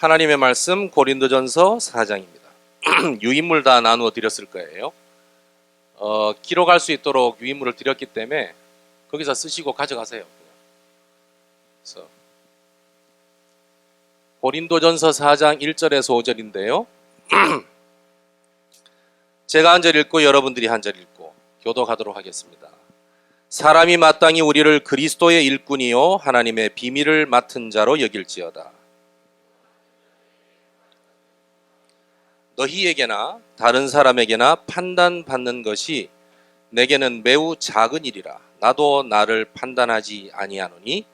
하나님의 말씀 고린도전서 4장입니다. 유인물 다 나누어 드렸을 거예요. 기록할 수 있도록 유인물을 드렸기 때문에 거기서 쓰시고 가져가세요. 그래서 고린도전서 4장 1절에서 5절인데요. 제가 한 절 읽고 여러분들이 한 절 읽고 교독하도록 하겠습니다. 사람이 마땅히 우리를 그리스도의 일꾼이요 하나님의 비밀을 맡은 자로 여길지어다. 너희에게나 다른 사람에게나 판단받는 것이 내게는 매우 작은 일이라. 나도 나를 판단하지 아니하노니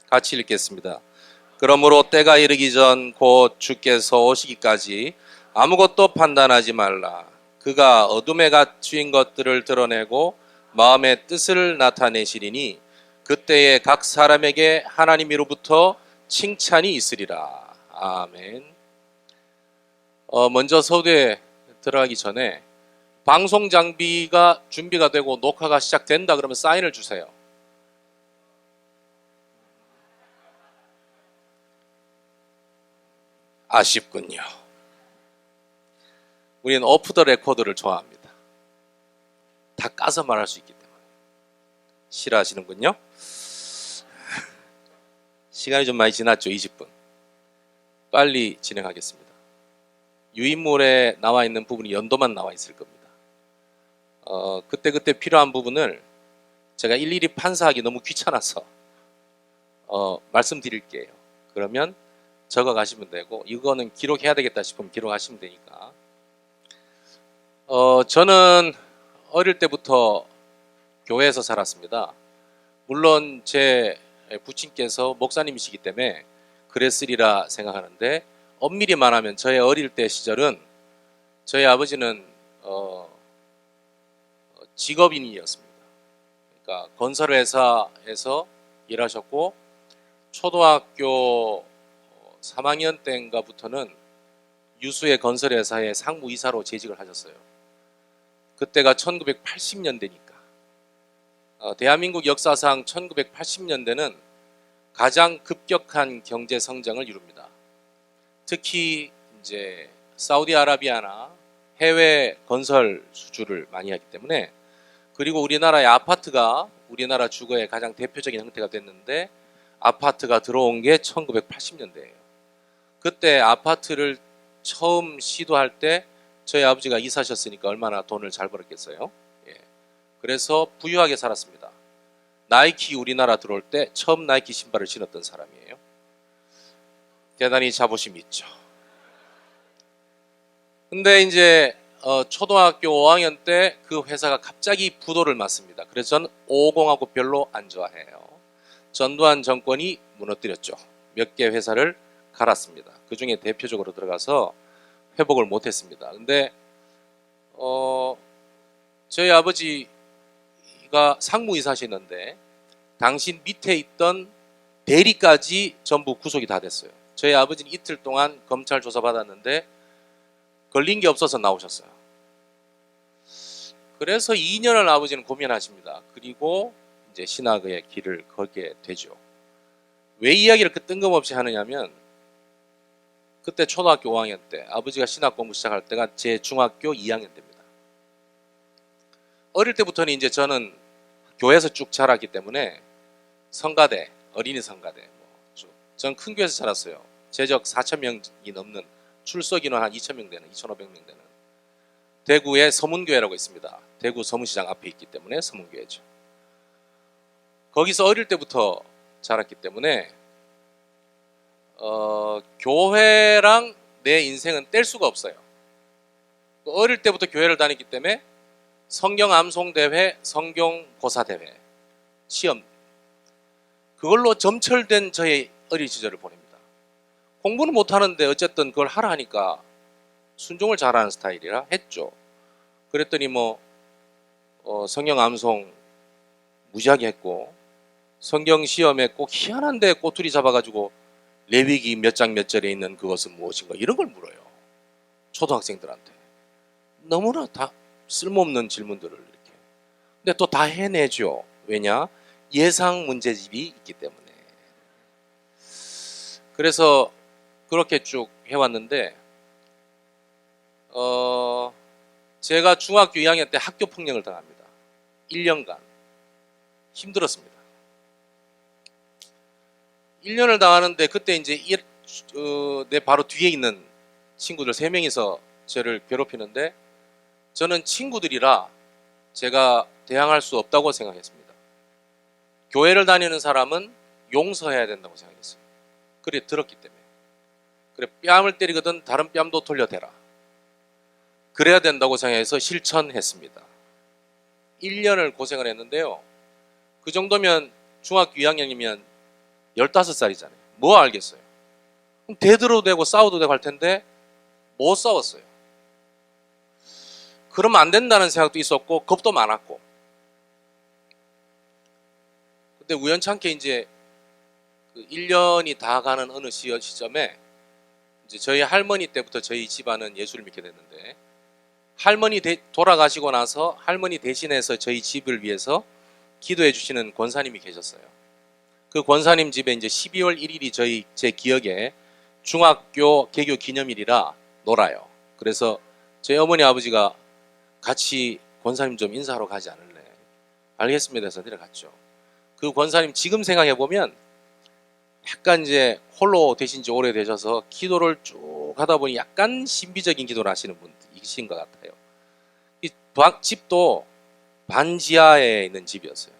같이 읽겠습니다. 그러므로 때가 이르기 전 곧 주께서 오시기까지 아무것도 판단하지 말라. 그가 어둠에 갇힌 것들을 드러내고 마음의 뜻을 나타내시리니 그때에 각 사람에게 하나님으로부터 칭찬이 있으리라. 아멘. 먼저 서두에 들어가기 전에 방송 장비가 준비가 되고 녹화가 시작된다 그러면 사인을 주세요. 아쉽군요. 우리는 오프 더 레코드를 좋아합니다. 다 까서 말할 수 있기 때문에. 싫어하시는군요. 시간이 좀 많이 지났죠. 20분. 빨리 진행하겠습니다. 유인물에 나와 있는 부분이 연도만 나와 있을 겁니다. 그때 필요한 부분을 제가 일일이 판사하기 너무 귀찮아서 말씀드릴게요. 그러면 적어 가시면 되고, 이거는 기록해야 되겠다 싶으면 기록하시면 되니까. 저는 어릴 때부터 교회에서 살았습니다. 물론 제 부친께서 목사님이시기 때문에 그랬으리라 생각하는데, 엄밀히 말하면 저의 어릴 때 시절은 저희 아버지는 직업인이었습니다. 그러니까 건설회사에서 일하셨고, 초등학교 3학년 때인가부터는 유수의 건설회사의 상무이사로 재직을 하셨어요. 그때가 1980년대니까 대한민국 역사상 1980년대는 가장 급격한 경제 성장을 이룹니다. 특히 이제 사우디아라비아나 해외 건설 수주를 많이 하기 때문에, 그리고 우리나라의 아파트가 우리나라 주거의 가장 대표적인 형태가 됐는데, 아파트가 들어온 게 1980년대예요. 그때 아파트를 처음 시도할 때 저희 아버지가 이사셨으니까 얼마나 돈을 잘 벌었겠어요. 예. 그래서 부유하게 살았습니다. 나이키 우리나라 들어올 때 처음 나이키 신발을 신었던 사람이에요. 대단히 자부심이 있죠. 근데 이제 초등학교 5학년 때 그 회사가 갑자기 부도를 맞습니다. 그래서 저는 550하고 별로 안 좋아해요. 전두환 정권이 무너뜨렸죠. 몇 개 회사를 갈았습니다. 그 중에 대표적으로 들어가서 회복을 못했습니다. 근데 저희 아버지가 상무이사시는데 당신 밑에 있던 대리까지 전부 구속이 다 됐어요. 저희 아버지는 이틀 동안 검찰 조사 받았는데 걸린 게 없어서 나오셨어요. 그래서 2년을 아버지는 고민하십니다. 그리고 이제 신학의 길을 걷게 되죠. 왜 이야기를 그 뜬금없이 하느냐면, 그때 초등학교 5학년 때 아버지가 신학 공부 시작할 때가 제 중학교 2학년 때입니다. 어릴 때부터는 이제 저는 교회에서 쭉 자랐기 때문에 성가대, 어린이 성가대 전 큰 교회에서 자랐어요. 재적 4,000명이 넘는, 출석 인원 한 2,000명 되는, 2,500명 되는 대구에 서문교회라고 있습니다. 대구 서문시장 앞에 있기 때문에 서문교회죠. 거기서 어릴 때부터 자랐기 때문에 교회랑 내 인생은 뗄 수가 없어요. 어릴 때부터 교회를 다녔기 때문에 성경 암송대회, 성경 고사대회, 시험, 그걸로 점철된 저의 어린 시절을 보냅니다. 공부는 못하는데 어쨌든 그걸 하라 하니까 순종을 잘하는 스타일이라 했죠. 그랬더니 성경 암송 무지하게 했고, 성경 시험에 꼭 희한한데 꼬투리 잡아가지고 레위기 몇 장 몇 절에 있는 그것은 무엇인가 이런 걸 물어요. 초등학생들한테. 너무나 다 쓸모없는 질문들을 이렇게. 근데 또 다 해내죠. 왜냐? 예상 문제집이 있기 때문에. 그래서 그렇게 쭉 해왔는데 제가 중학교 2학년 때 학교 폭력을 당합니다. 1년간 힘들었습니다. 1년을 당하는데 그때 이제 내 바로 뒤에 있는 친구들 3명이서 저를 괴롭히는데 저는 친구들이라 제가 대항할 수 없다고 생각했습니다. 교회를 다니는 사람은 용서해야 된다고 생각했어요. 그래 들었기 때문에. 그래 뺨을 때리거든 다른 뺨도 돌려대라. 그래야 된다고 생각해서 실천했습니다. 1년을 고생을 했는데요. 그 정도면 중학교 2학년이면 15살이잖아요. 뭐 알겠어요. 대들어도 되고 싸워도 되고 할 텐데 못 싸웠어요. 그러면 안 된다는 생각도 있었고 겁도 많았고. 근데 우연찮게 이제 그 1년이 다 가는 어느 시점에 이제 저희 할머니 때부터 저희 집안은 예수를 믿게 됐는데 할머니 돌아가시고 나서 할머니 대신해서 저희 집을 위해서 기도해 주시는 권사님이 계셨어요. 그 권사님 집에 이제 12월 1일이 제 기억에 중학교 개교 기념일이라 놀아요. 그래서 저희 어머니 아버지가 같이 권사님 좀 인사하러 가지 않을래? 알겠습니다 해서 내려갔죠. 그 권사님 지금 생각해 보면 약간 이제 홀로 되신 지 오래되셔서 기도를 쭉 하다 보니 약간 신비적인 기도를 하시는 분이신 것 같아요. 이 집도 반지하에 있는 집이었어요.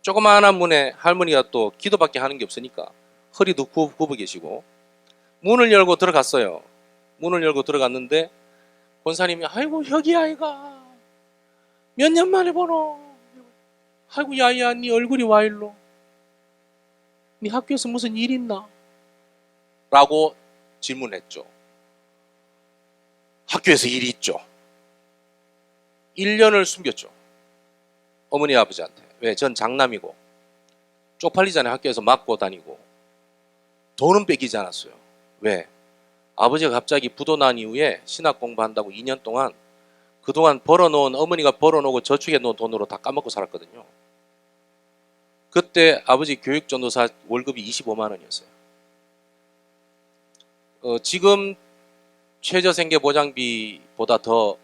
조그마한 문에 할머니가 또 기도밖에 하는 게 없으니까 허리도 굽어 계시고 문을 열고 들어갔어요. 문을 열고 들어갔는데 권사님이 아이고 혁이 아이가 몇 년 만에 보노. 아이고 야야 네 얼굴이 와 일로. 네 학교에서 무슨 일 있나? 라고 질문했죠. 학교에서 일이 있죠. 1년을 숨겼죠. 어머니 아버지한테. 왜? 전 장남이고 쪽팔리잖아요. 학교에서 맞고 다니고. 돈은 뺏기지 않았어요. 왜? 아버지가 갑자기 부도 난 이후에 신학 공부한다고 2년 동안 그동안 벌어놓은 어머니가 벌어놓고 저축해 놓은 돈으로 다 까먹고 살았거든요. 그때 아버지 교육전도사 월급이 25만 원이었어요. 지금 최저생계보장비보다 더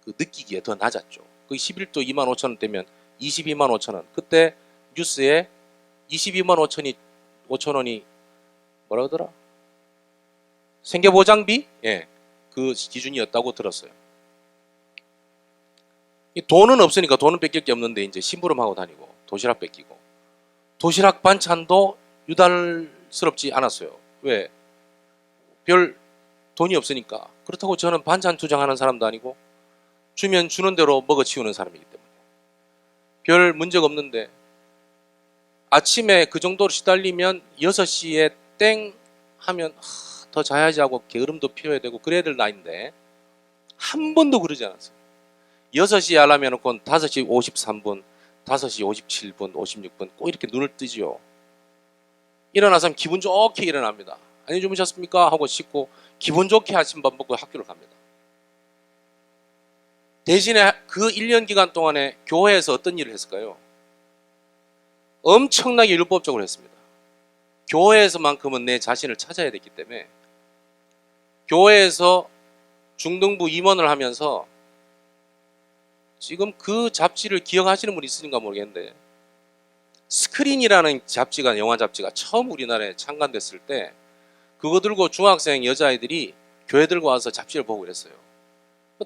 느끼기에 더 낮았죠. 그 11도 2만 5천 원대면 22만 5천 원. 그때 뉴스에 22만 5천 원이 뭐라 그러더라? 생계보장비? 예, 그 기준이었다고 들었어요. 돈은 없으니까 돈은 뺏길 게 없는데 이제 심부름하고 다니고 도시락 뺏기고 도시락 반찬도 유달스럽지 않았어요. 왜? 별 돈이 없으니까. 그렇다고 저는 반찬 투정하는 사람도 아니고 주면 주는 대로 먹어치우는 사람이기 때문에 별 문제가 없는데 아침에 그 정도로 시달리면 6시에 땡 하면 더 자야지 하고 게으름도 피워야 되고 그래야 될 나이인데 한 번도 그러지 않았어요. 6시에 알람해 놓고 5시 53분, 5시 57분, 56분 꼭 이렇게 눈을 뜨지요. 일어나서 기분 좋게 일어납니다. 안녕히 주무셨습니까? 하고 씻고 기분 좋게 아침밥 먹고 학교를 갑니다. 대신에 그 1년 기간 동안에 교회에서 어떤 일을 했을까요? 엄청나게 율법적으로 했습니다. 교회에서만큼은 내 자신을 찾아야 됐기 때문에 교회에서 중등부 임원을 하면서 지금 그 잡지를 기억하시는 분 있으신가 모르겠는데 스크린이라는 잡지가 영화 잡지가 처음 우리나라에 창간됐을 때 그거 들고 중학생 여자아이들이 교회 들고 와서 잡지를 보고 그랬어요.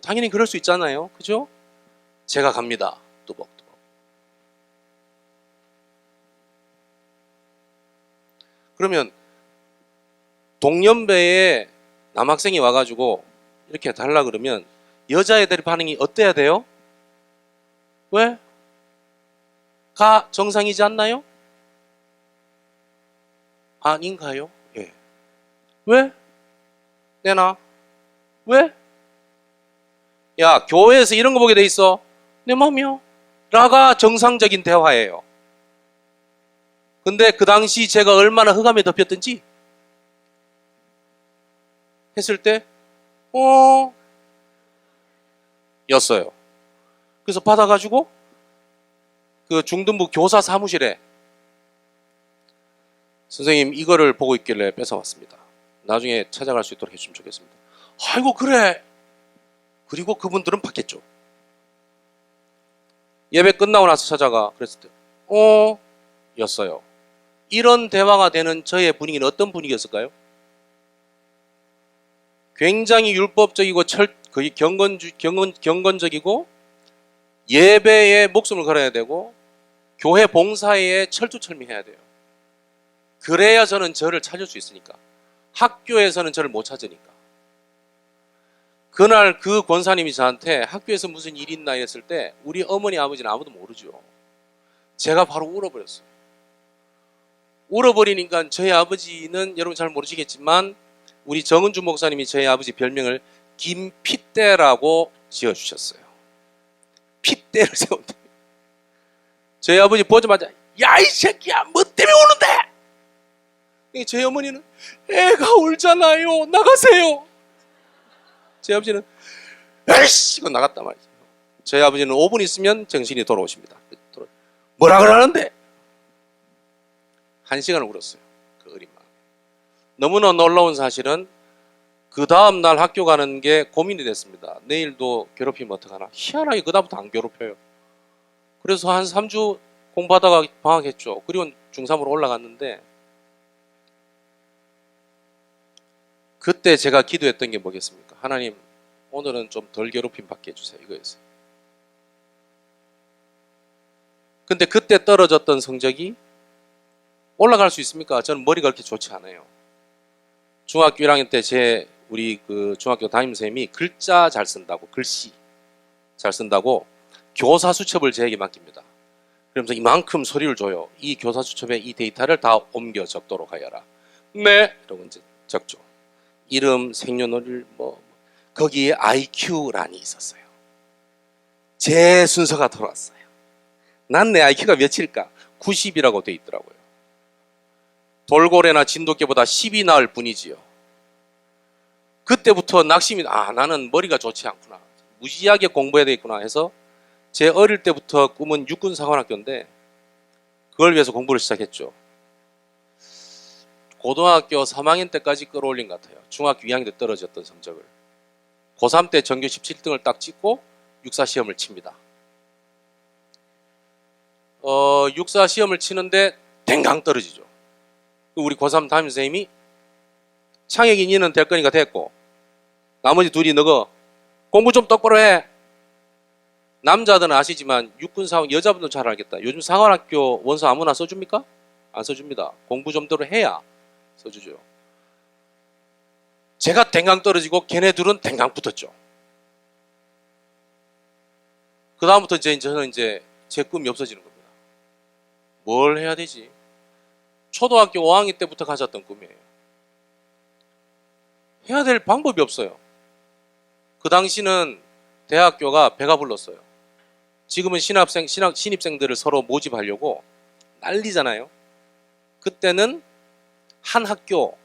당연히 그럴 수 있잖아요. 그죠? 제가 갑니다. 뚜벅뚜벅. 그러면 동년배에 남학생이 와가지고 이렇게 달라 그러면 여자애들의 반응이 어때야 돼요? 왜? 가 정상이지 않나요? 아닌가요? 예. 왜? 내놔. 왜? 야, 교회에서 이런 거 보게 돼 있어. 내 맘이요. 라가 정상적인 대화예요. 근데 그 당시 제가 얼마나 흑암에 덮였던지 했을 때 였어요. 그래서 받아가지고 그 중등부 교사 사무실에 선생님 이거를 보고 있길래 뺏어왔습니다. 나중에 찾아갈 수 있도록 해주시면 좋겠습니다. 아이고 그래. 그리고 그분들은 받겠죠. 예배 끝나고 나서 찾아가 그랬을 때 였어요. 이런 대화가 되는 저의 분위기는 어떤 분위기였을까요? 굉장히 율법적이고 거의 경건적이고 예배에 목숨을 걸어야 되고 교회 봉사에 철두철미해야 돼요. 그래야 저는 저를 찾을 수 있으니까. 학교에서는 저를 못 찾으니까. 그날 그 권사님이 저한테 학교에서 무슨 일이 있나 했을 때 우리 어머니 아버지는 아무도 모르죠. 제가 바로 울어버렸어요. 울어버리니까 저희 아버지는 여러분 잘 모르시겠지만 우리 정은주 목사님이 저희 아버지 별명을 김핏대라고 지어주셨어요. 핏대를 세운다. 저희 아버지 보자마자 야 이 새끼야 뭐 때문에 우는데? 저희 어머니는 애가 울잖아요. 나가세요. 제 아버지는 에이씨 이거 나갔단 말이죠. 저희 아버지는 5분 있으면 정신이 돌아오십니다. 뭐라 그러는데? 1시간을 울었어요. 그 어린 마음에. 너무나 놀라운 사실은 그 다음 날 학교 가는 게 고민이 됐습니다. 내일도 괴롭히면 어떡하나. 희한하게 그 다음부터 안 괴롭혀요. 그래서 한 3주 공부하다가 방학했죠. 그리고 중3으로 올라갔는데 그때 제가 기도했던 게 뭐겠습니까? 하나님 오늘은 좀 덜 괴롭힘 받게 해주세요. 이거였어요. 근데 그때 떨어졌던 성적이 올라갈 수 있습니까? 저는 머리가 그렇게 좋지 않아요. 중학교 1학년 때 우리 그 중학교 담임선생님이 글자 잘 쓴다고, 글씨 잘 쓴다고 교사 수첩을 저에게 맡깁니다. 그러면서 이만큼 서류를 줘요. 이 교사 수첩에 이 데이터를 다 옮겨 적도록 하여라. 네! 이러고 이제 적죠. 이름, 생년월일, 거기에 IQ란이 있었어요. 제 순서가 돌아왔어요. 난 내 IQ가 몇일까? 90이라고 돼 있더라고요. 돌고래나 진돗개보다 10이 나을 뿐이지요. 그때부터 낙심이 나는 머리가 좋지 않구나. 무지하게 공부해야 되겠구나 해서 제 어릴 때부터 꿈은 육군사관학교인데 그걸 위해서 공부를 시작했죠. 고등학교 3학년 때까지 끌어올린 것 같아요. 중학교 2학년 때 떨어졌던 성적을. 고3 때 전교 17등을 딱 찍고 육사 시험을 칩니다. 육사 시험을 치는데 댕강 떨어지죠. 우리 고3 담임선생님이 창혁이 니는 될 거니까 됐고 나머지 둘이 너가 공부 좀 똑바로 해. 남자들은 아시지만 육군사관 여자분도 잘 알겠다. 요즘 사관학교 원서 아무나 써줍니까? 안 써줍니다. 공부 좀대로 해야 써주죠. 제가 댕강 떨어지고 걔네들은 댕강 붙었죠. 그 다음부터 저는 이제 제 꿈이 없어지는 겁니다. 뭘 해야 되지? 초등학교 5학년 때부터 가졌던 꿈이에요. 해야 될 방법이 없어요. 그 당시는 대학교가 배가 불렀어요. 지금은 신입생들을 서로 모집하려고 난리잖아요. 그때는 한 학교,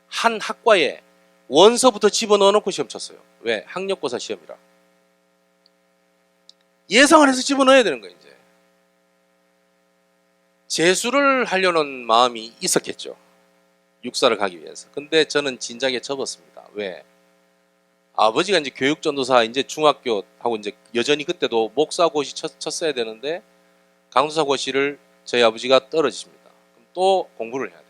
한 학과에 원서부터 집어넣어 놓고 시험 쳤어요. 왜? 학력고사 시험이라. 예상을 해서 집어넣어야 되는 거예요, 이제. 재수를 하려는 마음이 있었겠죠. 육사를 가기 위해서. 근데 저는 진작에 접었습니다. 왜? 아버지가 이제 교육전도사 이제 중학교 하고 이제 여전히 그때도 목사고시 쳤어야 되는데 강도사고시를 저희 아버지가 떨어지십니다. 그럼 또 공부를 해야 돼요.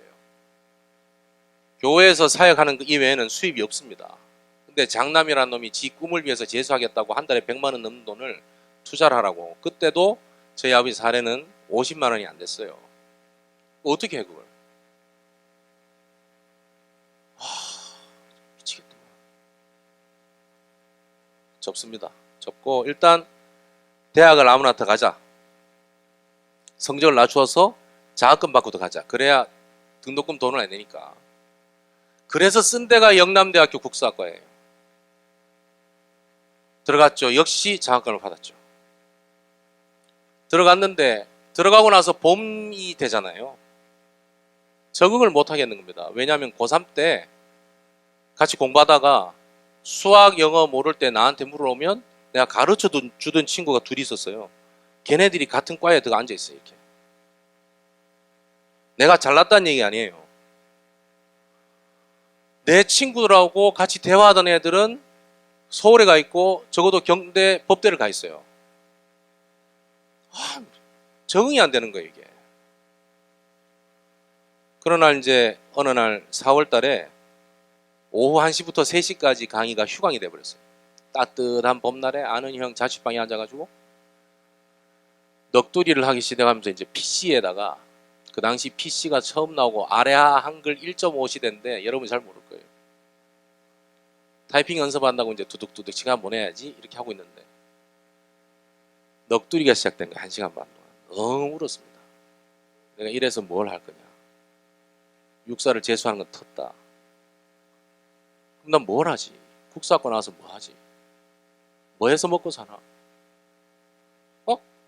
교회에서 사역하는 그 이외에는 수입이 없습니다. 근데 장남이라는 놈이 지 꿈을 위해서 재수하겠다고 한 달에 100만 원 넘는 돈을 투자를 하라고. 그때도 저희 아버지 사례는 50만 원이 안 됐어요. 어떻게 해 그걸? 미치겠다. 접습니다. 접고 일단 대학을 아무나 더 가자. 성적을 낮추어서 장학금 받고 더 가자. 그래야 등록금 돈을 안 내니까. 그래서 쓴 데가 영남대학교 국사학과예요. 들어갔죠. 역시 장학금을 받았죠. 들어갔는데 들어가고 나서 봄이 되잖아요. 적응을 못 하겠는 겁니다. 왜냐하면 고3 때 같이 공부하다가 수학, 영어 모를 때 나한테 물어오면 내가 가르쳐 주던 친구가 둘이 있었어요. 걔네들이 같은 과에 들어가 앉아 있어요. 이렇게. 내가 잘났다는 얘기 아니에요. 내 친구들하고 같이 대화하던 애들은 서울에 가 있고 적어도 경대 법대를 가 있어요. 적응이 안 되는 거예요, 이게. 그러나 이제 어느 날 4월 달에 오후 1시부터 3시까지 강의가 휴강이 돼버렸어요. 따뜻한 봄날에 아는 형 자취방에 앉아가지고 넋두리를 하기 시작하면서 이제 PC에다가 그 당시 PC가 처음 나오고 아레아 한글 1.5 시대인데 여러분 잘 모를 거예요. 타이핑 연습한다고 이제 두둑두둑 시간 보내야지 이렇게 하고 있는데 넋두리가 시작된 거예요. 1시간 반 동안. 너무 울었습니다. 내가 이래서 뭘 할 거냐. 육사를 재수하는 건 텄다. 그럼 난 뭘 하지? 국사학과 나와서 뭐 하지? 뭐 해서 먹고 사나?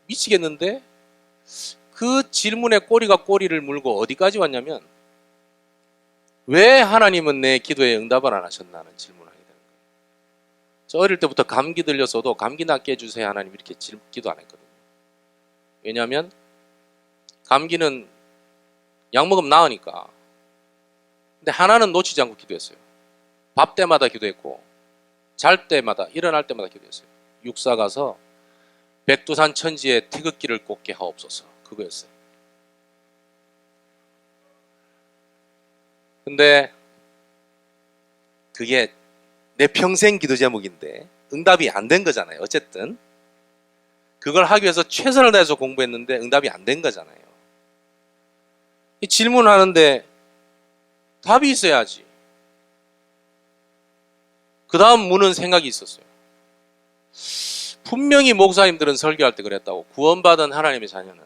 미치겠는데? 그 질문에 꼬리가 꼬리를 물고 어디까지 왔냐면 왜 하나님은 내 기도에 응답을 안 하셨나는 질문을 하게 되는 거예요. 저 어릴 때부터 감기 들렸어도 감기 낫게 해주세요 하나님 이렇게 기도 안 했거든요. 왜냐하면 감기는 약 먹으면 나으니까. 근데 하나는 놓치지 않고 기도했어요. 밥 때마다 기도했고 잘 때마다 일어날 때마다 기도했어요. 육사 가서 백두산 천지에 태극기를 꽂게 하옵소서. 그거였어요. 근데 그게 내 평생 기도 제목인데 응답이 안 된 거잖아요. 어쨌든 그걸 하기 위해서 최선을 다해서 공부했는데 응답이 안 된 거잖아요. 질문하는데 답이 있어야지. 그 다음 묻는 생각이 있었어요. 분명히 목사님들은 설교할 때 그랬다고. 구원받은 하나님의 자녀는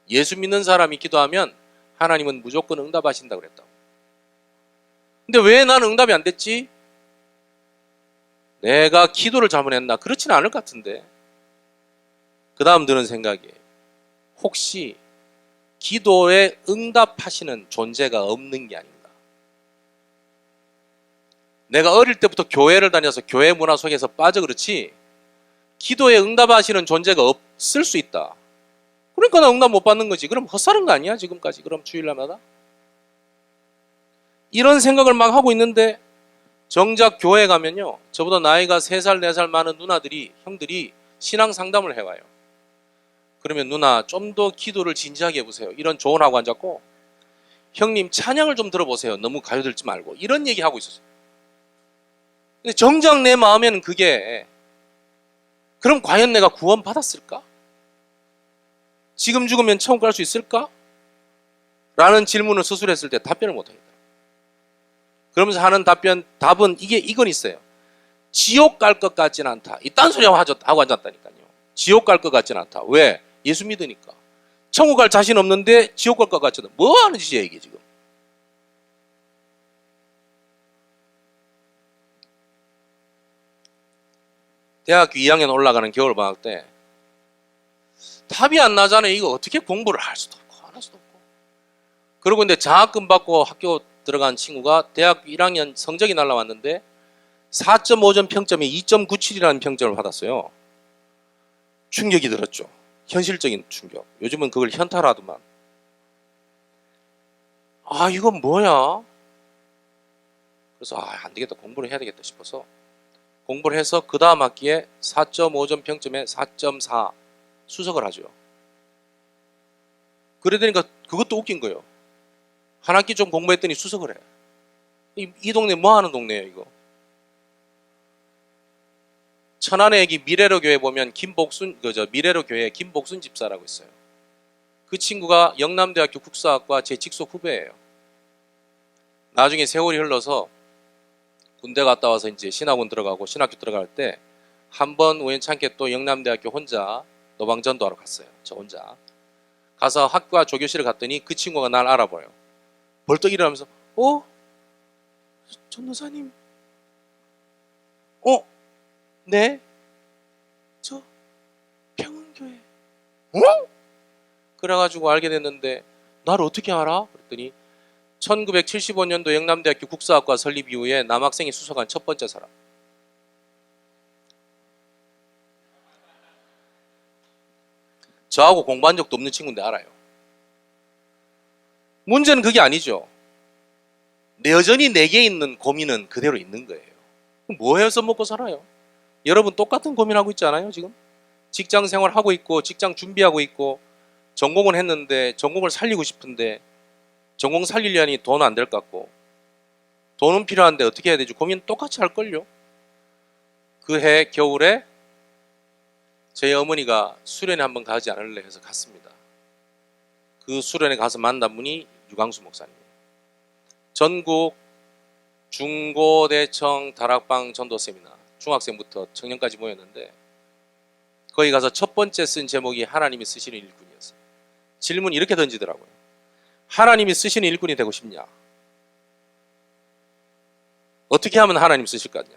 예수 믿는 사람이 기도하면 하나님은 무조건 응답하신다고 그랬다고. 근데 왜 나는 응답이 안 됐지? 내가 기도를 잘못했나? 그렇지는 않을 것 같은데. 그 다음 드는 생각이 혹시 기도에 응답하시는 존재가 없는 게 아닌가? 내가 어릴 때부터 교회를 다녀서 교회 문화 속에서 빠져 그렇지 기도에 응답하시는 존재가 없을 수 있다. 그러니까 나 응답 못 받는 거지. 그럼 헛살은 거 아니야 지금까지? 그럼 주일날마다? 이런 생각을 막 하고 있는데 정작 교회 가면요 저보다 나이가 3살 4살 많은 누나들이 형들이 신앙 상담을 해와요. 그러면 누나 좀 더 기도를 진지하게 해보세요. 이런 조언하고 앉았고 형님 찬양을 좀 들어보세요. 너무 가요들지 말고 이런 얘기하고 있었어요. 근데 정작 내 마음에는 그게 그럼 과연 내가 구원 받았을까? 지금 죽으면 천국 갈 수 있을까? 라는 질문을 스스로 했을 때 답변을 못하겠다. 그러면서 하는 답은 이건 있어요. 지옥 갈 것 같지는 않다. 이딴 소리 하고 앉았다니까요. 지옥 갈 것 같지는 않다. 왜? 예수 믿으니까. 천국 갈 자신 없는데 지옥 갈 것 같지는 않다. 뭐 하는 짓이야 이게 지금. 대학교 2학년 올라가는 겨울방학 때 답이 안 나잖아요. 이거 어떻게 공부를 할 수도 없고 안 할 수도 없고. 그리고 근데 장학금 받고 학교 들어간 친구가 대학교 1학년 성적이 날라왔는데 4.5점 평점에 2.97이라는 평점을 받았어요. 충격이 들었죠. 현실적인 충격. 요즘은 그걸 현타라더만. 이건 뭐야? 그래서 안 되겠다. 공부를 해야 되겠다 싶어서 공부를 해서 그 다음 학기에 4.5점 평점에 4.4 수석을 하죠. 그러니까 그것도 웃긴 거예요. 한 학기 좀 공부했더니 수석을 해. 이 동네 뭐 하는 동네예요 이거? 천안에 여기 미래로 교회 보면 미래로 교회 김복순 집사라고 있어요. 그 친구가 영남대학교 국사학과 제 직속 후배예요. 나중에 세월이 흘러서 군대 갔다 와서 이제 신학원 들어가고 신학교 들어갈 때 한 번 우연찮게 또 영남대학교 혼자 노방전도 하러 갔어요. 저 혼자. 가서 학과 조교실을 갔더니 그 친구가 날 알아봐요. 벌떡 일어나면서 전도사님 네? 저 평은교회 그래가지고 알게 됐는데 나를 어떻게 알아? 그랬더니 1975년도 영남대학교 국사학과 설립 이후에 남학생이 수석한 첫 번째 사람. 저하고 공부한 적도 없는 친구인데 알아요. 문제는 그게 아니죠. 여전히 내게 있는 고민은 그대로 있는 거예요. 뭐 해서 먹고 살아요? 여러분 똑같은 고민하고 있지 않아요 지금? 직장 생활하고 있고 직장 준비하고 있고 전공은 했는데 전공을 살리고 싶은데 전공 살리려니 돈 안 될 것 같고 돈은 필요한데 어떻게 해야 되지? 고민 똑같이 할걸요. 그 해 겨울에 저희 어머니가 수련회 한번 가지 않을래 해서 갔습니다. 그 수련회 가서 만난 분이 유광수 목사님. 전국 중고대청 다락방 전도 세미나 중학생부터 청년까지 모였는데 거기 가서 첫 번째 쓴 제목이 하나님이 쓰시는 일꾼이었어요. 질문 이렇게 던지더라고요. 하나님이 쓰시는 일꾼이 되고 싶냐? 어떻게 하면 하나님 쓰실 거냐?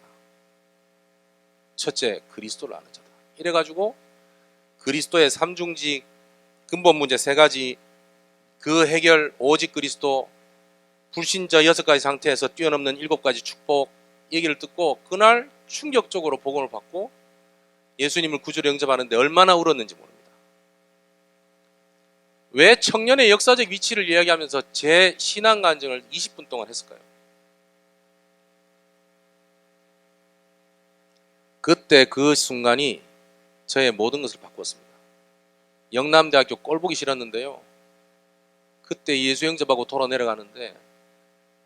첫째, 그리스도를 아는 자다. 이래가지고 그리스도의 삼중직 근본 문제 세 가지 그 해결 오직 그리스도 불신자 6가지 상태에서 뛰어넘는 7가지 축복 얘기를 듣고 그날 충격적으로 복음을 받고 예수님을 구주로 영접하는데 얼마나 울었는지 모릅니다. 왜 청년의 역사적 위치를 이야기하면서 제 신앙 간증을 20분 동안 했을까요? 그때 그 순간이 저의 모든 것을 바꾸었습니다. 영남대학교 꼴보기 싫었는데요. 그때 예수 영접하고 돌아 내려가는데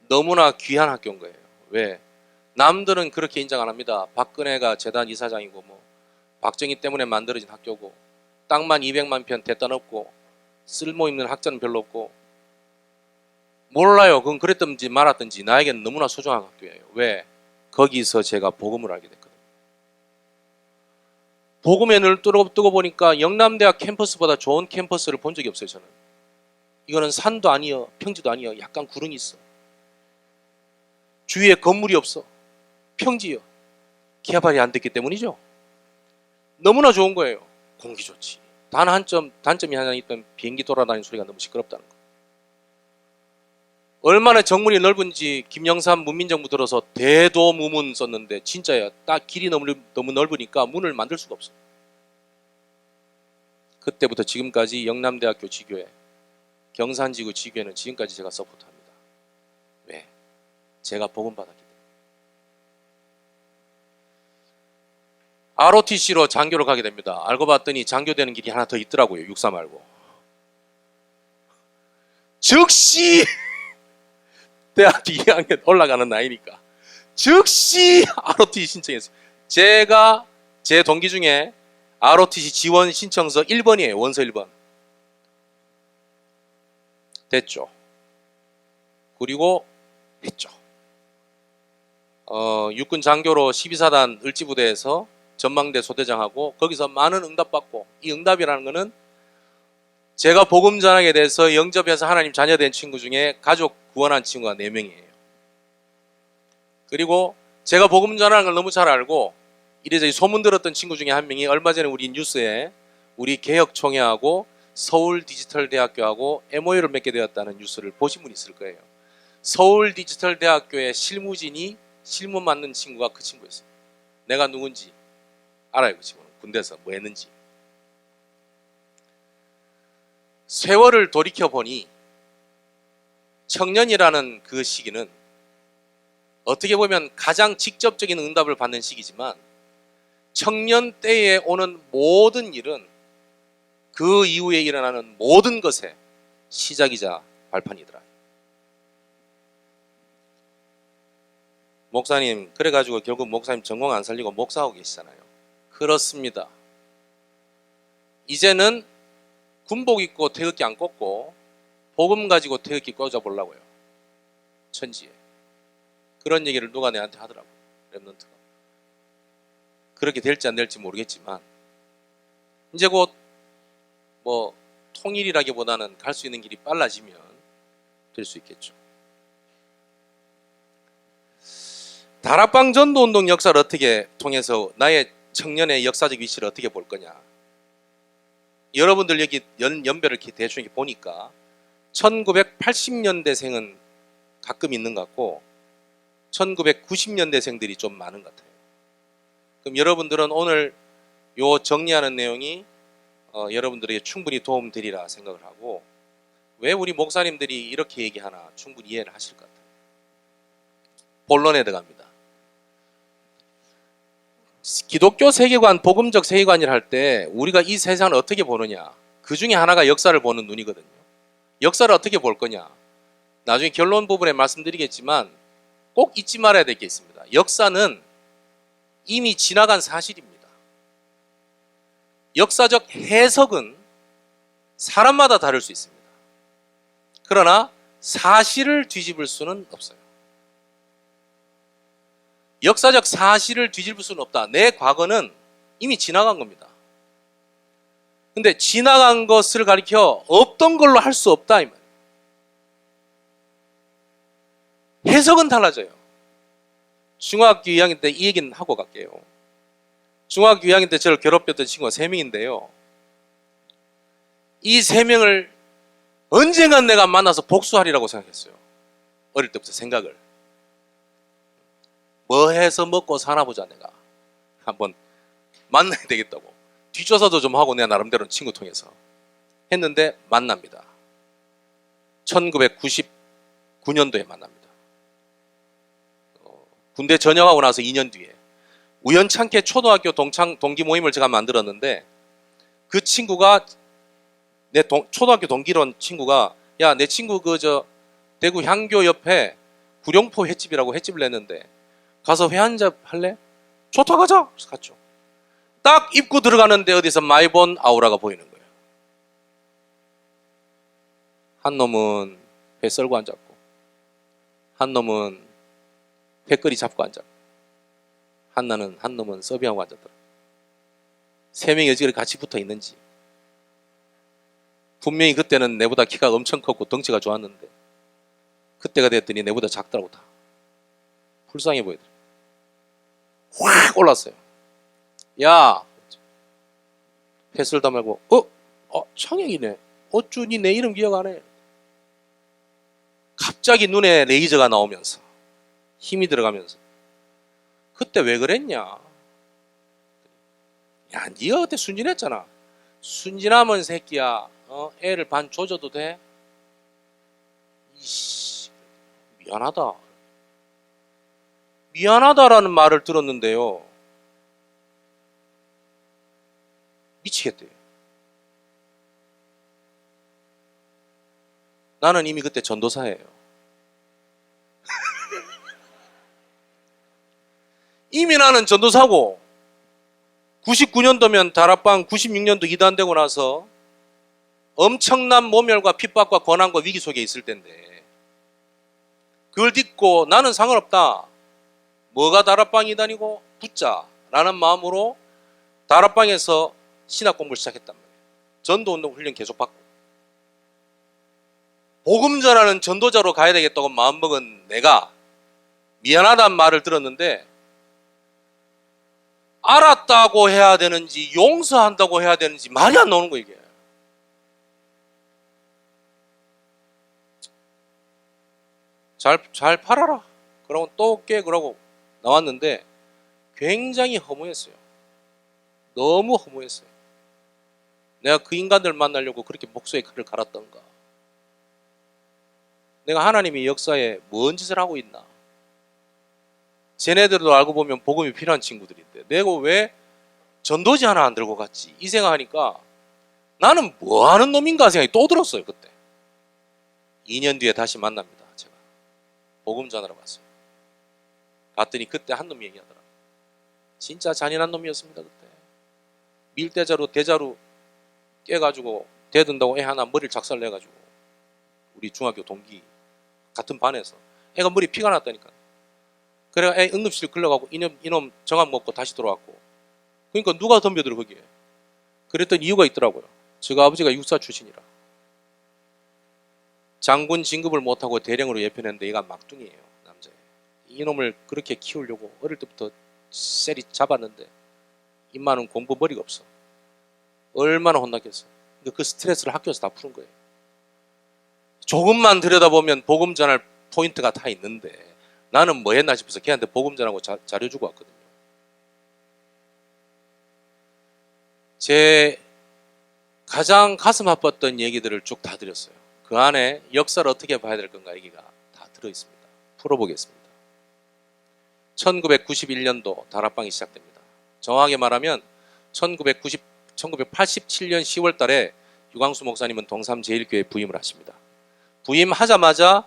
너무나 귀한 학교인 거예요. 왜? 남들은 그렇게 인정 안 합니다. 박근혜가 재단 이사장이고 뭐 박정희 때문에 만들어진 학교고 땅만 200만 편 대단 없고 쓸모있는 학자는 별로 없고 몰라요. 그건 그랬든지 말았든지 나에게는 너무나 소중한 학교예요. 왜? 거기서 제가 복음을 알게 됐거든요. 복음의 눈을 뜨고 보니까 영남대학 캠퍼스보다 좋은 캠퍼스를 본 적이 없어요. 저는. 이거는 산도 아니여 평지도 아니여 약간 구릉이 있어. 주위에 건물이 없어. 평지여. 기아발이 안 됐기 때문이죠. 너무나 좋은 거예요. 공기 좋지. 단 한 점, 단점이 하나 있던 비행기 돌아다니는 소리가 너무 시끄럽다는 거. 얼마나 정문이 넓은지 김영삼 문민정부 들어서 대도무문 썼는데 진짜야. 딱 길이 너무 넓으니까 문을 만들 수가 없어. 그때부터 지금까지 영남대학교 지교회, 경산지구 지교회는 지금까지 제가 서포트합니다. 왜? 제가 복음 받았기 때문에. ROTC로 장교를 가게 됩니다. 알고 봤더니 장교되는 길이 하나 더 있더라고요. 육사 말고. 즉시 대학 2학년 올라가는 나이니까 즉시 ROTC 신청했어요. 제가 제 동기 중에 ROTC 지원 신청서 1번이에요. 원서 1번. 됐죠. 그리고 했죠. 육군 장교로 12사단 을지부대에서 전망대 소대장하고 거기서 많은 응답받고 이 응답이라는 거는 제가 복음 전하게 돼서 영접해서 하나님 자녀된 친구 중에 가족 구원한 친구가 4명이에요. 그리고 제가 복음 전하는 걸 너무 잘 알고 이래저래 소문 들었던 친구 중에 한 명이 얼마 전에 우리 뉴스에 우리 개혁총회하고 서울디지털대학교하고 MOU를 맺게 되었다는 뉴스를 보신 분 있을 거예요. 서울디지털대학교의 실무진이 실무 맡는 친구가 그 친구였어요. 내가 누군지 알아요. 그 친구는 군대에서 뭐 했는지. 세월을 돌이켜보니 청년이라는 그 시기는 어떻게 보면 가장 직접적인 응답을 받는 시기지만 청년 때에 오는 모든 일은 그 이후에 일어나는 모든 것의 시작이자 발판이더라. 목사님, 그래가지고 결국 목사님 전공 안 살리고 목사하고 계시잖아요. 그렇습니다. 이제는 군복 입고 태극기 안 꽂고 복음 가지고 태극기 꽂아보려고요. 천지에. 그런 얘기를 누가 내한테 하더라고요. 랩런트가. 그렇게 될지 안 될지 모르겠지만 이제 곧 뭐 통일이라기보다는 갈 수 있는 길이 빨라지면 될 수 있겠죠. 다락방 전도운동 역사를 어떻게 통해서 나의 청년의 역사적 위치를 어떻게 볼 거냐. 여러분들 여기 연배를 대충 이렇게 보니까 1980년대생은 가끔 있는 것 같고 1990년대생들이 좀 많은 것 같아요. 그럼 여러분들은 오늘 요 정리하는 내용이 여러분들에게 충분히 도움되리라 생각을 하고, 왜 우리 목사님들이 이렇게 얘기하나 충분히 이해를 하실 것 같아요. 본론에 들어갑니다. 기독교 세계관, 복음적 세계관이라 할 때 우리가 이 세상을 어떻게 보느냐, 그 중에 하나가 역사를 보는 눈이거든요. 역사를 어떻게 볼 거냐, 나중에 결론 부분에 말씀드리겠지만 꼭 잊지 말아야 될 게 있습니다. 역사는 이미 지나간 사실입니다. 역사적 해석은 사람마다 다를 수 있습니다. 그러나 사실을 뒤집을 수는 없어요. 역사적 사실을 뒤집을 수는 없다. 내 과거는 이미 지나간 겁니다. 근데 지나간 것을 가리켜 없던 걸로 할 수 없다, 이 말이에요. 해석은 달라져요. 중학교 2학년 때 이 얘기는 하고 갈게요. 중학교 2학년 때 저를 괴롭혔던 친구가 3명인데요. 이 3명을 언젠간 내가 만나서 복수하리라고 생각했어요. 어릴 때부터 생각을. 뭐 해서 먹고 사나 보자, 내가. 한번 만나야 되겠다고. 뒷조사도 좀 하고 내가 나름대로 친구 통해서 했는데 만납니다. 1999년도에 만납니다. 군대 전역하고 나서 2년 뒤에 우연찮게 초등학교 동기 모임을 제가 만들었는데, 그 친구가 내 초등학교 동기론 친구가, 야, 내 친구 대구 향교 옆에 구룡포 횟집이라고 횟집을 냈는데 가서 회 한 잔 할래? 좋다, 가자. 그래서 갔죠. 딱 입구 들어가는데 어디서 많이 본 아우라가 보이는 거예요. 한 놈은 회 썰고 앉았고, 한 놈은 회거리 잡고 앉았고, 한 놈은 서빙하고 앉았더라. 3명이 어찌 같이 붙어 있는지. 분명히 그때는 내보다 키가 엄청 컸고 덩치가 좋았는데 그때가 됐더니 내보다 작더라고. 다 불쌍해 보이더라. 확 올랐어요. 야, 회 썰다 말고 창혁이네. 어쭈니 내 이름 기억 안 해? 갑자기 눈에 레이저가 나오면서 힘이 들어가면서, 그때 왜 그랬냐? 야, 니가 그때 순진했잖아. 순진하면 새끼야, 애를 반 조져도 돼? 이씨, 미안하다. 미안하다라는 말을 들었는데요, 미치겠대요. 나는 이미 그때 전도사예요. 이미 나는 전도사고, 99년도면 다락방 96년도 이단되고 나서 엄청난 모멸과 핍박과 고난과 위기 속에 있을 텐데, 그걸 딛고 나는 상관없다. 뭐가 다락방 이단이고 붙자라는 마음으로 다락방에서 신학 공부를 시작했단 말이에요. 전도운동 훈련 계속 받고, 복음 전하는 전도자로 가야 되겠다고 마음먹은 내가 미안하다는 말을 들었는데, 알았다고 해야 되는지 용서한다고 해야 되는지 말이 안 나오는 거예요, 이게. 잘 팔아라. 그러고 또 올게. 그러고 나왔는데 굉장히 허무했어요. 너무 허무했어요. 내가 그 인간들 만나려고 그렇게 목소에 칼을 갈았던가. 내가 하나님의 역사에 뭔 짓을 하고 있나. 쟤네들도 알고 보면 복음이 필요한 친구들인데 내가 왜 전도지 하나 안 들고 갔지, 이 생각하니까 나는 뭐 하는 놈인가 생각이 또 들었어요. 그때 2년 뒤에 다시 만납니다. 제가 복음 전하러 갔어요. 갔더니 그때 한 놈이 얘기하더라. 진짜 잔인한 놈이었습니다. 그때 대자루 깨가지고 대든다고 애 하나 머리를 작살내가지고, 우리 중학교 동기 같은 반에서 애가 머리 피가 났다니까. 그래가 애 응급실 끌려가고 이놈 정합 먹고 다시 돌아왔고. 그러니까 누가 덤벼들어 거기에. 그랬던 이유가 있더라고요. 제가 아버지가 육사 출신이라 장군 진급을 못하고 대령으로 예편했는데 얘가 막둥이에요, 남자애. 이놈을 그렇게 키우려고 어릴 때부터 셀이 잡았는데 임마는 공부 머리가 없어. 얼마나 혼났겠어. 그 스트레스를 학교에서 다 푸는 거예요. 조금만 들여다보면 복음 전할 포인트가 다 있는데 나는 뭐 했나 싶어서 걔한테 복음 전하고 자료 주고 왔거든요. 제 가장 가슴 아팠던 얘기들을 쭉 다 드렸어요. 그 안에 역사를 어떻게 봐야 될 건가 얘기가 다 들어있습니다. 풀어보겠습니다. 1991년도 다락방이 시작됩니다. 정확하게 말하면 1987년 10월 달에 유광수 목사님은 동삼제일교회에 부임을 하십니다. 부임하자마자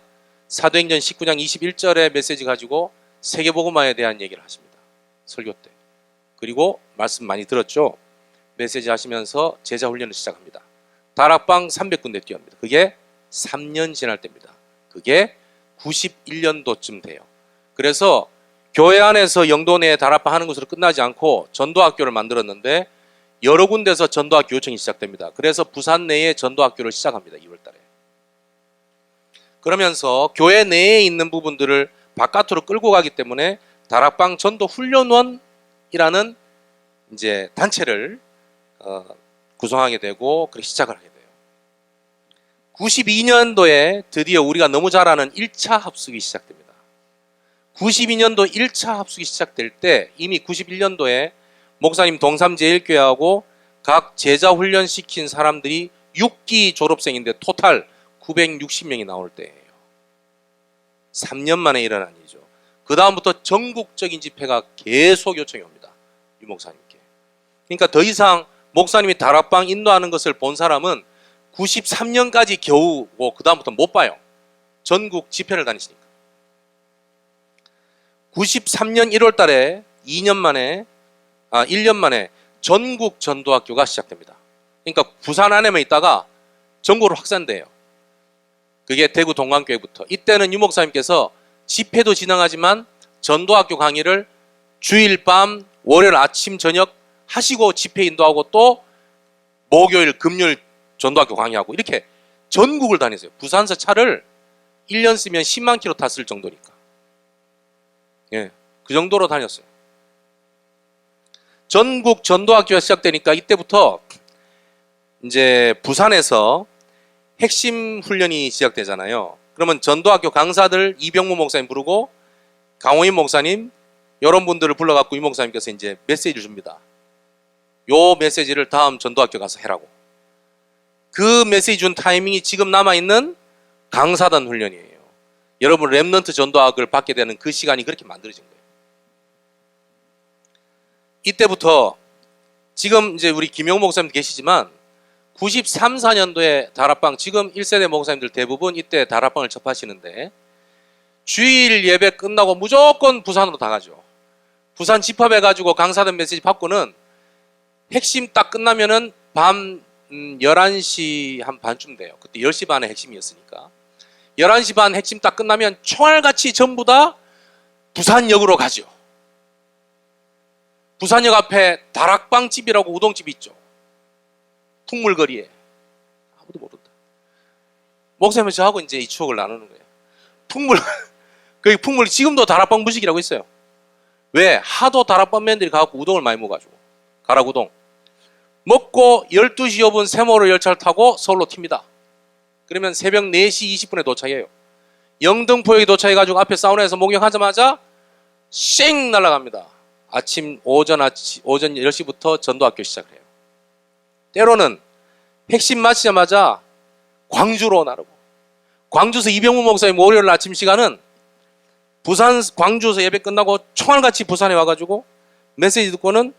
사도행전 19장 21절의 메시지 가지고 세계복음화에 대한 얘기를 하십니다. 설교 때. 그리고 말씀 많이 들었죠? 메시지 하시면서 제자 훈련을 시작합니다. 다락방 300군데 뛰어갑니다. 그게 3년 지날 때입니다. 그게 91년도쯤 돼요. 그래서 교회 안에서 영도 내에 다락방 하는 것으로 끝나지 않고 전도학교를 만들었는데 여러 군데서 전도학교 요청이 시작됩니다. 그래서 부산 내에 전도학교를 시작합니다. 2월 달에. 그러면서 교회 내에 있는 부분들을 바깥으로 끌고 가기 때문에 다락방 전도 훈련원이라는 이제 단체를 구성하게 되고 그렇게 시작을 하게 돼요. 92년도에 드디어 우리가 너무 잘 아는 1차 합숙이 시작됩니다. 92년도 1차 합숙이 시작될 때 이미 91년도에 목사님 동삼제일교회하고 각 제자 훈련 시킨 사람들이 6기 졸업생인데 토탈 960명이 나올 때예요. 3년 만에 일어난 일이죠. 그 다음부터 전국적인 집회가 계속 요청이 옵니다. 유 목사님께. 그러니까 더 이상 목사님이 다락방 인도하는 것을 본 사람은 93년까지 겨우 그 다음부터 못 봐요. 전국 집회를 다니시니까. 93년 1월 달에 1년 만에 전국 전도학교가 시작됩니다. 그러니까 부산 안에만 있다가 전국으로 확산돼요. 그게 대구 동광교회부터. 이때는 유 목사님께서 집회도 진행하지만 전도학교 강의를 주일 밤, 월요일 아침, 저녁 하시고 집회 인도하고 또 목요일, 금요일 전도학교 강의하고 이렇게 전국을 다니세요. 부산서 차를 1년 쓰면 10만 킬로 탔을 정도니까. 예, 그 정도로 다녔어요. 전국 전도학교가 시작되니까 이때부터 이제 부산에서 핵심 훈련이 시작되잖아요. 그러면 전도학교 강사들 이병무 목사님 부르고 강호인 목사님 여러 분들을 불러갖고 이 목사님께서 이제 메시지를 줍니다. 요 메시지를 다음 전도학교 가서 해라고. 그 메시지 준 타이밍이 지금 남아있는 강사단 훈련이에요. 여러분 렘넌트 전도학을 받게 되는 그 시간이 그렇게 만들어진 거예요. 이때부터 지금 이제 우리 김용 목사님 계시지만 93, 4년도에 다락방 지금 1세대 목사님들 대부분 이때 다락방을 접하시는데 주일 예배 끝나고 무조건 부산으로 다 가죠. 부산 집합해가지고 강사단 메시지 받고는 핵심 딱 끝나면은 밤 11시 한 반쯤 돼요. 그때 10시 반에 핵심이었으니까 11시 반 핵심 딱 끝나면 총알같이 전부 다 부산역으로 가죠. 부산역 앞에 다락방집이라고 우동집이 있죠. 풍물거리에. 아무도 모른다. 목사님은 저하고 이제 이 추억을 나누는 거예요. 거기 풍물, 지금도 다락방 무식이라고 있어요. 왜? 하도 다락방맨들이 가갖고 우동을 많이 먹어가지고. 가락우동. 먹고 12시 5분 세모로 열차를 타고 서울로 튑니다. 그러면 새벽 4시 20분에 도착해요. 영등포역에 도착해가지고 앞에 사우나에서 목욕하자마자 쌩 날아갑니다. 오전 10시부터 전도학교 시작을 해요. 때로는 핵심 마치자마자 광주로 나르고 광주에서 이병무 목사님 월요일 아침 시간은 광주에서 예배 끝나고 총알같이 부산에 와가지고 메시지 듣고는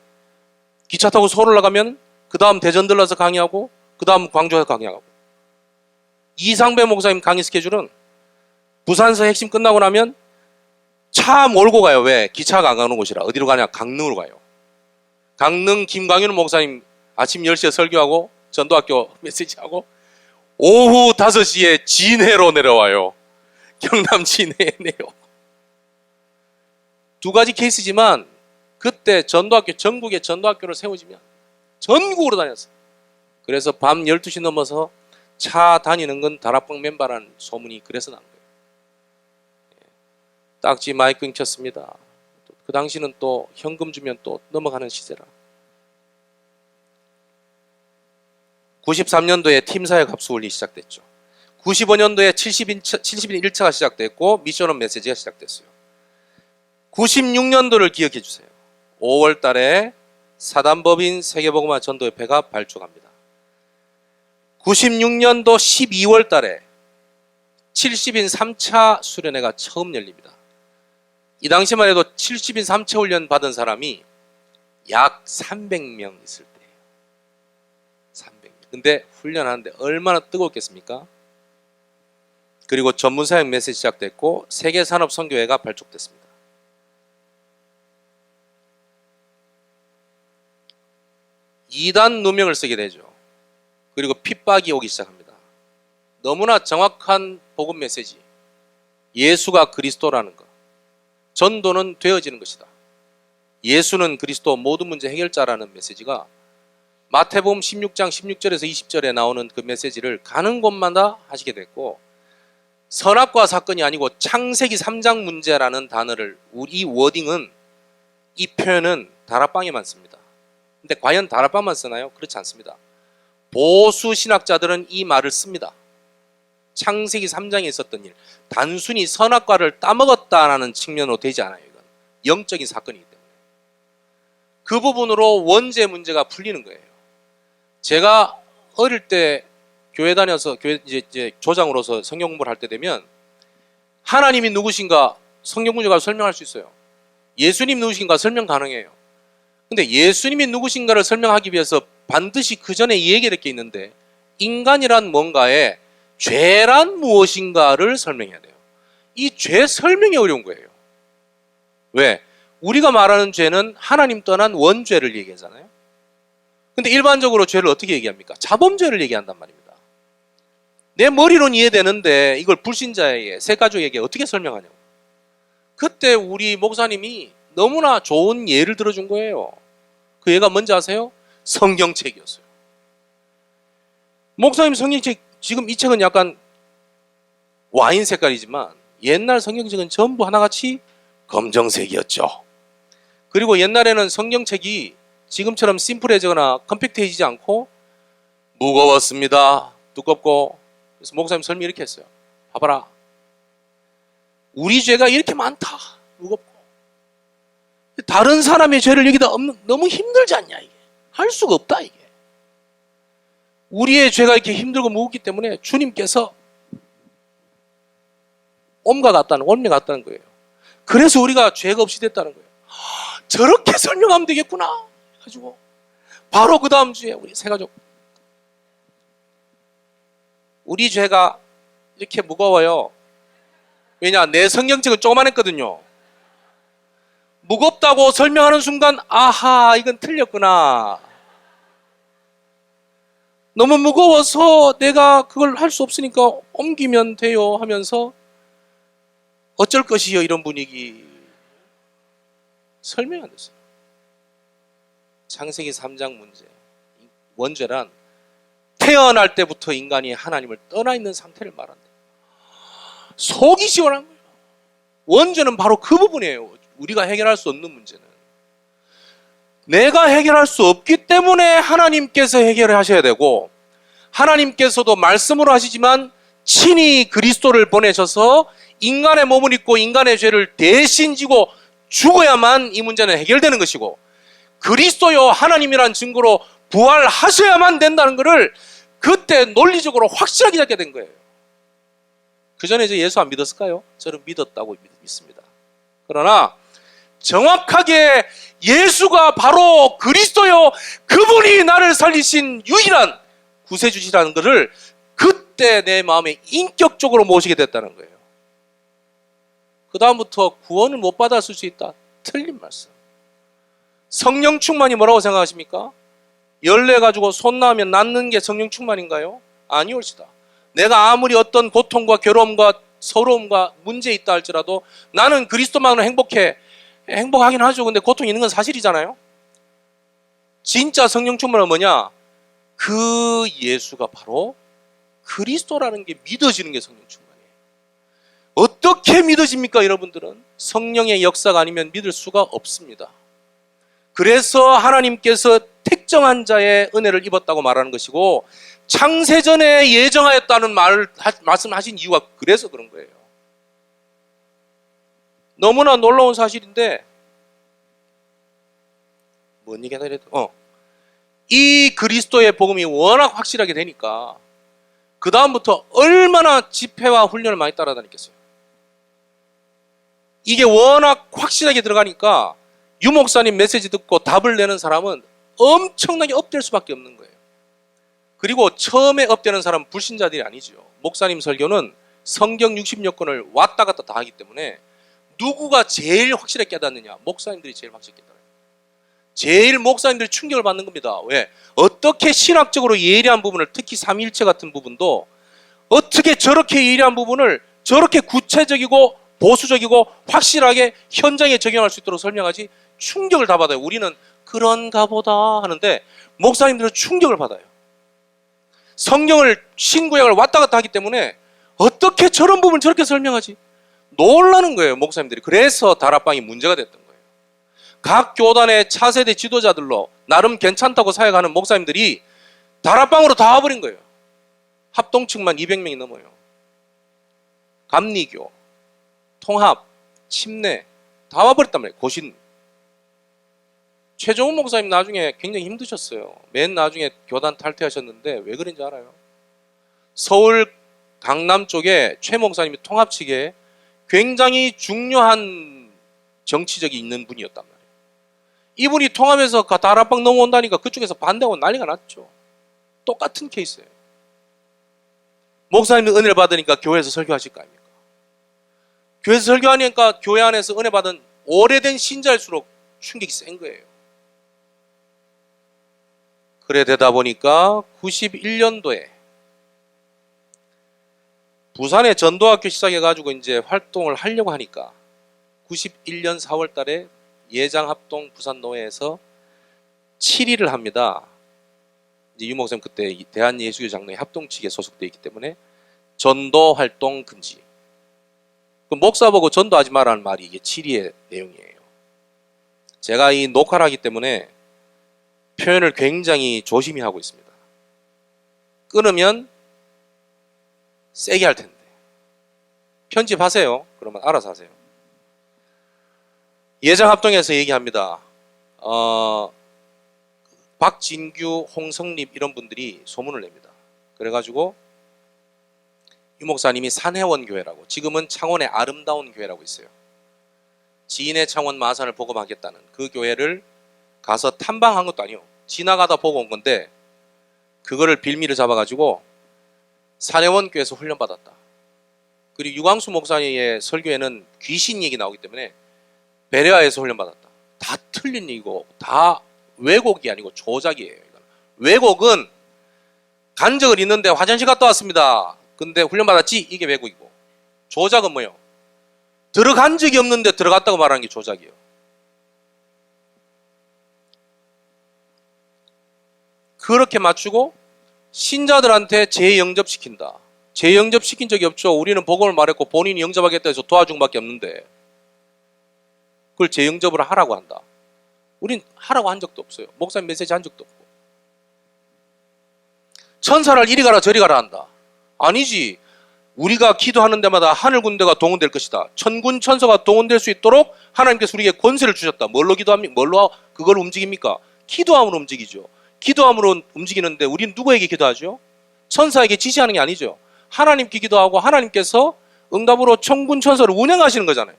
기차 타고 서울 올라가면 그 다음 대전 들러서 강의하고 그 다음 광주에서 강의하고 이상배 목사님 강의 스케줄은 부산서 핵심 끝나고 나면 차 몰고 가요. 왜? 기차가 안 가는 곳이라. 어디로 가냐? 강릉으로 가요. 강릉 김광윤 목사님 아침 10시에 설교하고 전도학교 메시지하고 오후 5시에 진해로 내려와요. 경남 진해에 내려. 두 가지 케이스지만 그때 전도학교, 전국에 전도학교를 세워지면 전국으로 다녔어요. 그래서 밤 12시 넘어서 차 다니는 건 다락방 멤버라는 소문이 그래서 난 거예요. 딱지 많이 끊겼습니다. 그 당시는 또 현금 주면 또 넘어가는 시대라. 93년도에 팀사역 합수훈련이 시작됐죠. 95년도에 70인 1차가 시작됐고 미션업 메시지가 시작됐어요. 96년도를 기억해 주세요. 5월 달에 사단법인 세계복음화 전도협회가 발족합니다. 96년도 12월 달에 70인 3차 수련회가 처음 열립니다. 이 당시만 해도 70인 3차 훈련 받은 사람이 약 300명 있을 때예요. 300명. 근데 훈련하는데 얼마나 뜨거웠겠습니까? 그리고 전문사역 메시지 시작됐고 세계산업선교회가 발족됐습니다. 이단 누명을 쓰게 되죠. 그리고 핍박이 오기 시작합니다. 너무나 정확한 복음 메시지, 예수가 그리스도라는 것, 전도는 되어지는 것이다, 예수는 그리스도 모든 문제 해결자라는 메시지가 마태복음 16장 16절에서 20절에 나오는 그 메시지를 가는 곳마다 하시게 됐고, 선악과 사건이 아니고 창세기 3장 문제라는 단어를, 이 워딩은, 이 표현은 다락방에만 씁니다. 근데 과연 다락방만 쓰나요? 그렇지 않습니다. 보수 신학자들은 이 말을 씁니다. 창세기 3장에 있었던 일, 단순히 선악과를 따먹었다라는 측면으로 되지 않아요. 이건 영적인 사건이기 때문에 그 부분으로 원죄 문제가 풀리는 거예요. 제가 어릴 때 교회 다녀서 이제 조장으로서 성경 공부를 할 때 되면 하나님이 누구신가 성경 문제가 설명할 수 있어요. 예수님 누구신가 설명 가능해요. 근데 예수님이 누구신가를 설명하기 위해서 반드시 그 전에 얘기할 게 있는데, 인간이란 뭔가에 죄란 무엇인가를 설명해야 돼요. 이 죄 설명이 어려운 거예요. 왜? 우리가 말하는 죄는 하나님 떠난 원죄를 얘기하잖아요. 근데 일반적으로 죄를 어떻게 얘기합니까? 자범죄를 얘기한단 말입니다. 내 머리로는 이해되는데 이걸 불신자에게, 새가족에게 어떻게 설명하냐고. 그때 우리 목사님이 너무나 좋은 예를 들어준 거예요. 그 예가 뭔지 아세요? 성경책이었어요. 목사님 성경책, 지금 이 책은 약간 와인 색깔이지만 옛날 성경책은 전부 하나같이 검정색이었죠. 그리고 옛날에는 성경책이 지금처럼 심플해지거나 컴팩트해지지 않고 무거웠습니다. 두껍고. 그래서 목사님 설명 이렇게 했어요. 봐봐라, 우리 죄가 이렇게 많다. 무겁고. 다른 사람의 죄를 여기다 너무 힘들지 않냐, 이게. 할 수가 없다, 이게. 우리의 죄가 이렇게 힘들고 무겁기 때문에 주님께서 옴과 같다는, 온리 같다는 거예요. 그래서 우리가 죄가 없이 됐다는 거예요. 저렇게 설명하면 되겠구나 해가지고 바로 그 다음 주에 우리 새가족, 우리 죄가 이렇게 무거워요. 왜냐, 내 성경책은 조그만했거든요. 무겁다고 설명하는 순간, 아하, 이건 틀렸구나. 너무 무거워서 내가 그걸 할 수 없으니까 옮기면 돼요 하면서 어쩔 것이요, 이런 분위기. 설명 안 됐어요. 창세기 3장 문제, 원죄란 태어날 때부터 인간이 하나님을 떠나 있는 상태를 말한다. 속이 시원한 거예요. 원죄는 바로 그 부분이에요. 우리가 해결할 수 없는 문제는. 내가 해결할 수 없기 때문에 하나님께서 해결을 하셔야 되고, 하나님께서도 말씀으로 하시지만 친히 그리스도를 보내셔서 인간의 몸을 입고 인간의 죄를 대신 지고 죽어야만 이 문제는 해결되는 것이고, 그리스도요 하나님이란 증거로 부활하셔야만 된다는 것을 그때 논리적으로 확실하게 잡게 된 거예요. 그 전에 예수 안 믿었을까요? 저는 믿었다고 믿습니다. 그러나 정확하게 예수가 바로 그리스도요, 그분이 나를 살리신 유일한 구세주시라는 것을 그때 내 마음에 인격적으로 모시게 됐다는 거예요. 그 다음부터 구원을 못 받았을 수 있다. 틀린 말씀. 성령 충만이 뭐라고 생각하십니까? 열내 가지고 손 나오면 낫는 게 성령 충만인가요? 아니올시다. 내가 아무리 어떤 고통과 괴로움과 서러움과 문제 있다 할지라도 나는 그리스도만으로 행복하긴 하죠. 근데 고통이 있는 건 사실이잖아요. 진짜 성령 충만은 뭐냐? 그 예수가 바로 그리스도라는 게 믿어지는 게 성령 충만이에요. 어떻게 믿어집니까, 여러분들은? 성령의 역사가 아니면 믿을 수가 없습니다. 그래서 하나님께서 택정한 자의 은혜를 입었다고 말하는 것이고, 창세전에 예정하였다는 말씀하신 이유가 그래서 그런 거예요. 너무나 놀라운 사실인데, 뭔 얘기가 이래도 이 그리스도의 복음이 워낙 확실하게 되니까 그 다음부터 얼마나 집회와 훈련을 많이 따라다녔겠어요. 이게 워낙 확실하게 들어가니까 유 목사님 메시지 듣고 답을 내는 사람은 엄청나게 업될 수밖에 없는 거예요. 그리고 처음에 업되는 사람은 불신자들이 아니죠. 목사님 설교는 성경 60여 권을 왔다 갔다 다 하기 때문에 누구가 제일 확실하게 깨닫느냐? 목사님들이 제일 확실하게 깨달아요. 제일 목사님들이 충격을 받는 겁니다. 왜? 어떻게 신학적으로 예리한 부분을, 특히 삼위일체 같은 부분도 어떻게 저렇게 예리한 부분을 저렇게 구체적이고 보수적이고 확실하게 현장에 적용할 수 있도록 설명하지? 충격을 다 받아요. 우리는 그런가 보다 하는데 목사님들은 충격을 받아요. 성경을, 신구약을 왔다 갔다 하기 때문에 어떻게 저런 부분을 저렇게 설명하지? 놀라는 거예요, 목사님들이. 그래서 다락방이 문제가 됐던 거예요. 각 교단의 차세대 지도자들로 나름 괜찮다고 사역하는 목사님들이 다락방으로 다 와버린 거예요. 합동층만 200명이 넘어요. 감리교, 통합, 침례 다 와버렸단 말이에요. 고신. 최종훈 목사님 나중에 굉장히 힘드셨어요. 맨 나중에 교단 탈퇴하셨는데 왜 그런지 알아요? 서울 강남 쪽에 최 목사님이 통합 측에 굉장히 중요한 정치적이 있는 분이었단 말이에요. 이분이 통합에서 다락방 넘어온다니까 그쪽에서 반대하고 난리가 났죠. 똑같은 케이스예요. 목사님이 은혜를 받으니까 교회에서 설교하실 거 아닙니까? 교회에서 설교하니까 교회 안에서 은혜 받은 오래된 신자일수록 충격이 센 거예요. 그래 되다 보니까 91년도에 부산에 전도학교 시작해가지고 이제 활동을 하려고 하니까 91년 4월 달에 예장합동 부산노회에서 7일을 합니다. 이제 유 목사님 그때 대한예수교 장로회 합동 측에 소속되어 있기 때문에 전도 활동 금지. 그 목사 보고 전도하지 말라는 말이 이게 7위의 내용이에요. 제가 이 녹화를 하기 때문에 표현을 굉장히 조심히 하고 있습니다. 끊으면 세게 할 텐데. 편집하세요. 그러면 알아서 하세요. 예장합동에서 얘기합니다. 박진규, 홍성립 이런 분들이 소문을 냅니다. 그래가지고 유 목사님이 산혜원교회라고, 지금은 창원의 아름다운 교회라고 있어요. 지인의 창원 마산을 복음하겠다는 그 교회를 가서 탐방한 것도 아니에요. 지나가다 보고 온 건데 그거를 빌미를 잡아가지고 산혜원교회에서 훈련받았다. 그리고 유광수 목사님의 설교에는 귀신 얘기 나오기 때문에 베레아에서 훈련받았다. 다 틀린 얘기고 다 왜곡이 아니고 조작이에요. 왜곡은 간 적은 있는데 화장실 갔다 왔습니다. 근데 훈련받았지? 이게 왜곡이고, 조작은 뭐예요? 들어간 적이 없는데 들어갔다고 말하는 게 조작이에요. 그렇게 맞추고 신자들한테 재영접시킨다. 재영접시킨 적이 없죠. 우리는 복음을 말했고 본인이 영접하겠다 해서 도와준 밖에 없는데 그걸 재영접을 하라고 한다. 우린 하라고 한 적도 없어요. 목사님 메시지 한 적도 없고. 천사를 이리 가라 저리 가라 한다. 아니지. 우리가 기도하는 데마다 하늘 군대가 동원될 것이다. 천군 천사가 동원될 수 있도록 하나님께서 우리에게 권세를 주셨다. 뭘로 기도합니까? 뭘로 그걸 움직입니까? 기도함으로 움직이죠. 기도함으로 움직이는데 우리는 누구에게 기도하죠? 천사에게 지시하는 게 아니죠. 하나님께 기도하고 하나님께서 응답으로 천군 천사를 운영하시는 거잖아요.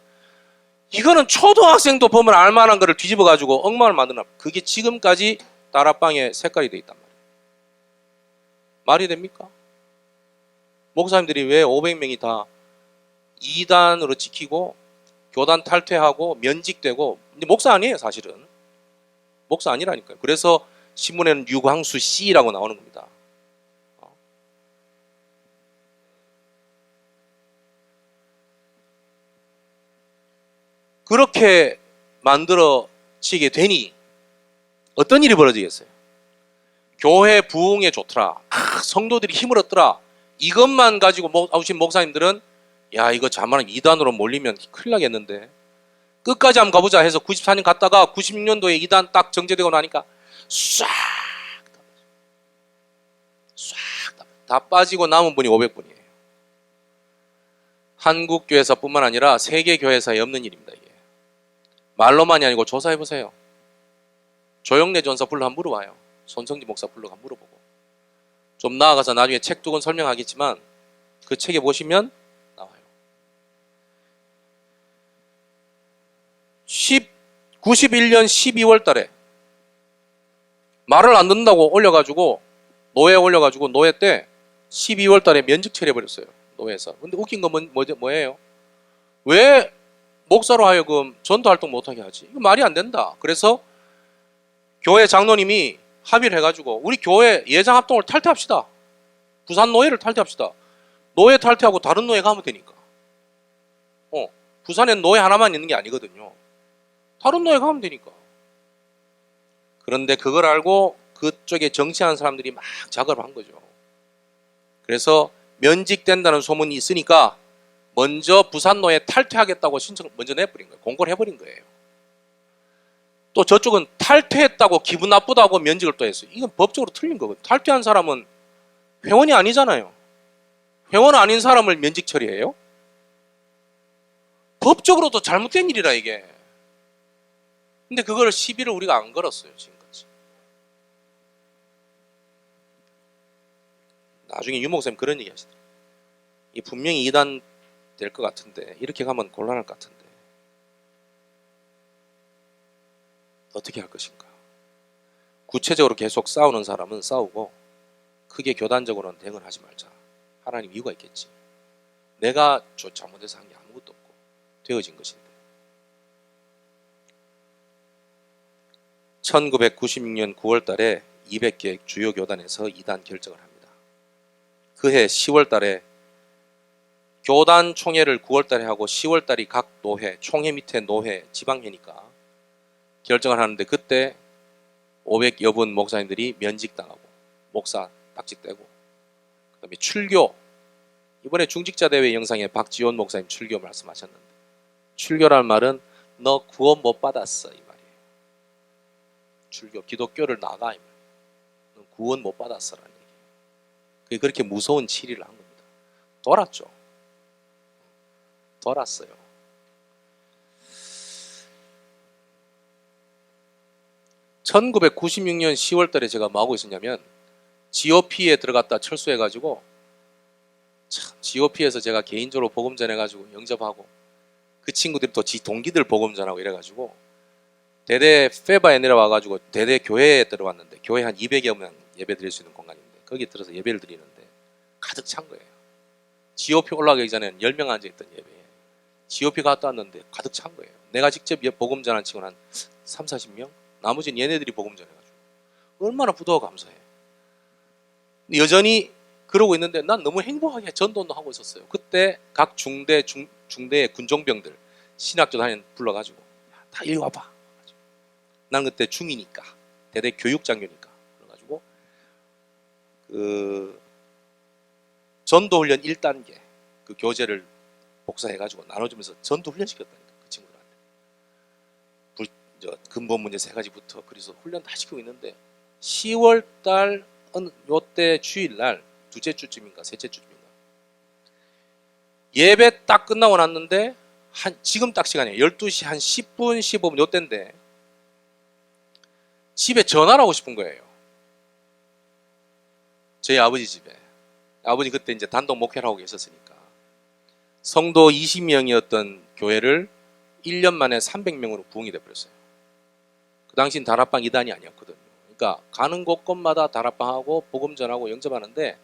이거는 초등학생도 보면 알만한 거를 뒤집어가지고 엉망을 만드나. 그게 지금까지 다락방의 색깔이 돼 있단 말이에요. 말이 됩니까? 목사님들이 왜 500명이 다 2단으로 찍히고 교단 탈퇴하고 면직되고, 근데 목사 아니에요 사실은. 목사 아니라니까요. 그래서 신문에는 유광수 씨라고 나오는 겁니다. 그렇게 만들어지게 되니 어떤 일이 벌어지겠어요? 교회 부흥에 좋더라. 성도들이 힘을 얻더라. 이것만 가지고 오신 목사님들은 야 이거 자만한 2단으로 몰리면 큰일 나겠는데 끝까지 한번 가보자 해서 94년 갔다가 96년도에 2단 딱 정제되고 나니까 싹 다 빠지고 남은 분이 500분이에요. 한국 교회사뿐만 아니라 세계 교회사에 없는 일입니다. 이게 말로만이 아니고 조사해보세요. 조영래 전사 불러 한번 물어봐요. 손성지 목사 불러 한번 물어보고. 좀 나아가서 나중에 책 두 권 설명하겠지만 그 책에 보시면 나와요. 91년 12월 달에 말을 안 듣는다고 올려가지고 노회에 올려가지고 노회 때 12월 달에 면직 처리해버렸어요. 노회에서. 근데 웃긴 건 뭐예요? 왜 목사로 하여금 전도활동 못하게 하지? 이거 말이 안 된다. 그래서 교회 장로님이 합의를 해가지고 우리 교회 예장합동을 탈퇴합시다. 부산 노회를 탈퇴합시다. 노회 탈퇴하고 다른 노회 가면 되니까. 부산엔 노회 하나만 있는 게 아니거든요. 다른 노회 가면 되니까. 그런데 그걸 알고 그쪽에 정치하는 사람들이 막 작업을 한 거죠. 그래서 면직된다는 소문이 있으니까 먼저 부산노회 탈퇴하겠다고 신청을 먼저 내버린 거예요. 공고를 해버린 거예요. 또 저쪽은 탈퇴했다고 기분 나쁘다고 면직을 또 했어요. 이건 법적으로 틀린 거거든요. 탈퇴한 사람은 회원이 아니잖아요. 회원 아닌 사람을 면직 처리해요? 법적으로도 잘못된 일이라 이게. 근데 그걸 시비를 우리가 안 걸었어요. 지금까지. 나중에 유 목사님 그런 얘기 하시더라고요. 이 분명히 이단 될 것 같은데 이렇게 가면 곤란할 것 같은데 어떻게 할 것인가. 구체적으로 계속 싸우는 사람은 싸우고 크게 교단적으로는 대응을 하지 말자. 하나님 이유가 있겠지. 내가 잘못해서 한 게 아무것도 없고 되어진 것인데. 1996년 9월 달에 200개 주요 교단에서 이단 결정을 합니다. 그해 10월 달에 교단 총회를 9월 달에 하고 10월 달이 각 노회, 총회 밑에 노회, 지방회니까 결정을 하는데 그때 500여 분 목사님들이 면직당하고 목사 딱지 떼고 그다음에 출교. 이번에 중직자 대회 영상에 박지원 목사님 출교 말씀하셨는데 출교란 말은 너 구원 못 받았어 이 말이에요. 출교, 기독교를 나가 이 말이에요. 너 구원 못 받았어라는 얘기예요. 그게 그렇게 무서운 치리를 한 겁니다. 돌았죠. 돌았어요. (1996년 10월 달에) 제가 뭐 하고 있었냐면 GOP에 들어갔다 철수해가지고 참 GOP에서 제가 개인적으로 복음 전해가지고 영접하고 그 친구들이 또 지 동기들 복음 전하고 이래가지고 대대 페바에 내려와가지고 대대 교회에 들어왔는데 교회 한 200여 명 예배 드릴 수 있는 공간인데 거기 들어서 예배를 드리는데 가득 찬 거예요. GOP 올라가기 전에는 10명 앉아있던 예배에 GOP 갔다 왔는데 가득 찬 거예요. 내가 직접 복음 전한 친구는 한 3, 40명? 나머지는 얘네들이 복음 전해가지고 얼마나 부도가 감사해. 여전히 그러고 있는데 난 너무 행복하게 전도도 하고 있었어요. 그때 각 중대의 군종병들 신학교 다니는 불러가지고 다 이리 와봐. 난 그때 중이니까 대대 교육장교니까 그래가지고 그 전도훈련 1단계 그 교재를 복사해가지고 나눠주면서 전도훈련 시켰다니까 그 친구들한테. 근본 문제 3가지부터 그래서 훈련 다 시키고 있는데 10월달 요때 주일날 두째 주쯤인가 셋째 주쯤인가 예배 딱 끝나고 났는데 지금 딱 시간이에요. 12시 한 10분 15분 요때인데 집에 전화를 하고 싶은 거예요. 저희 아버지 집에. 아버지 그때 이제 단독 목회를 하고 계셨으니까 성도 20명이었던 교회를 1년 만에 300명으로 부흥이 돼버렸어요. 그 당시엔 다락방 2단이 아니었거든요. 그러니까 가는 곳곳마다 다락방하고 복음 전하고 영접하는데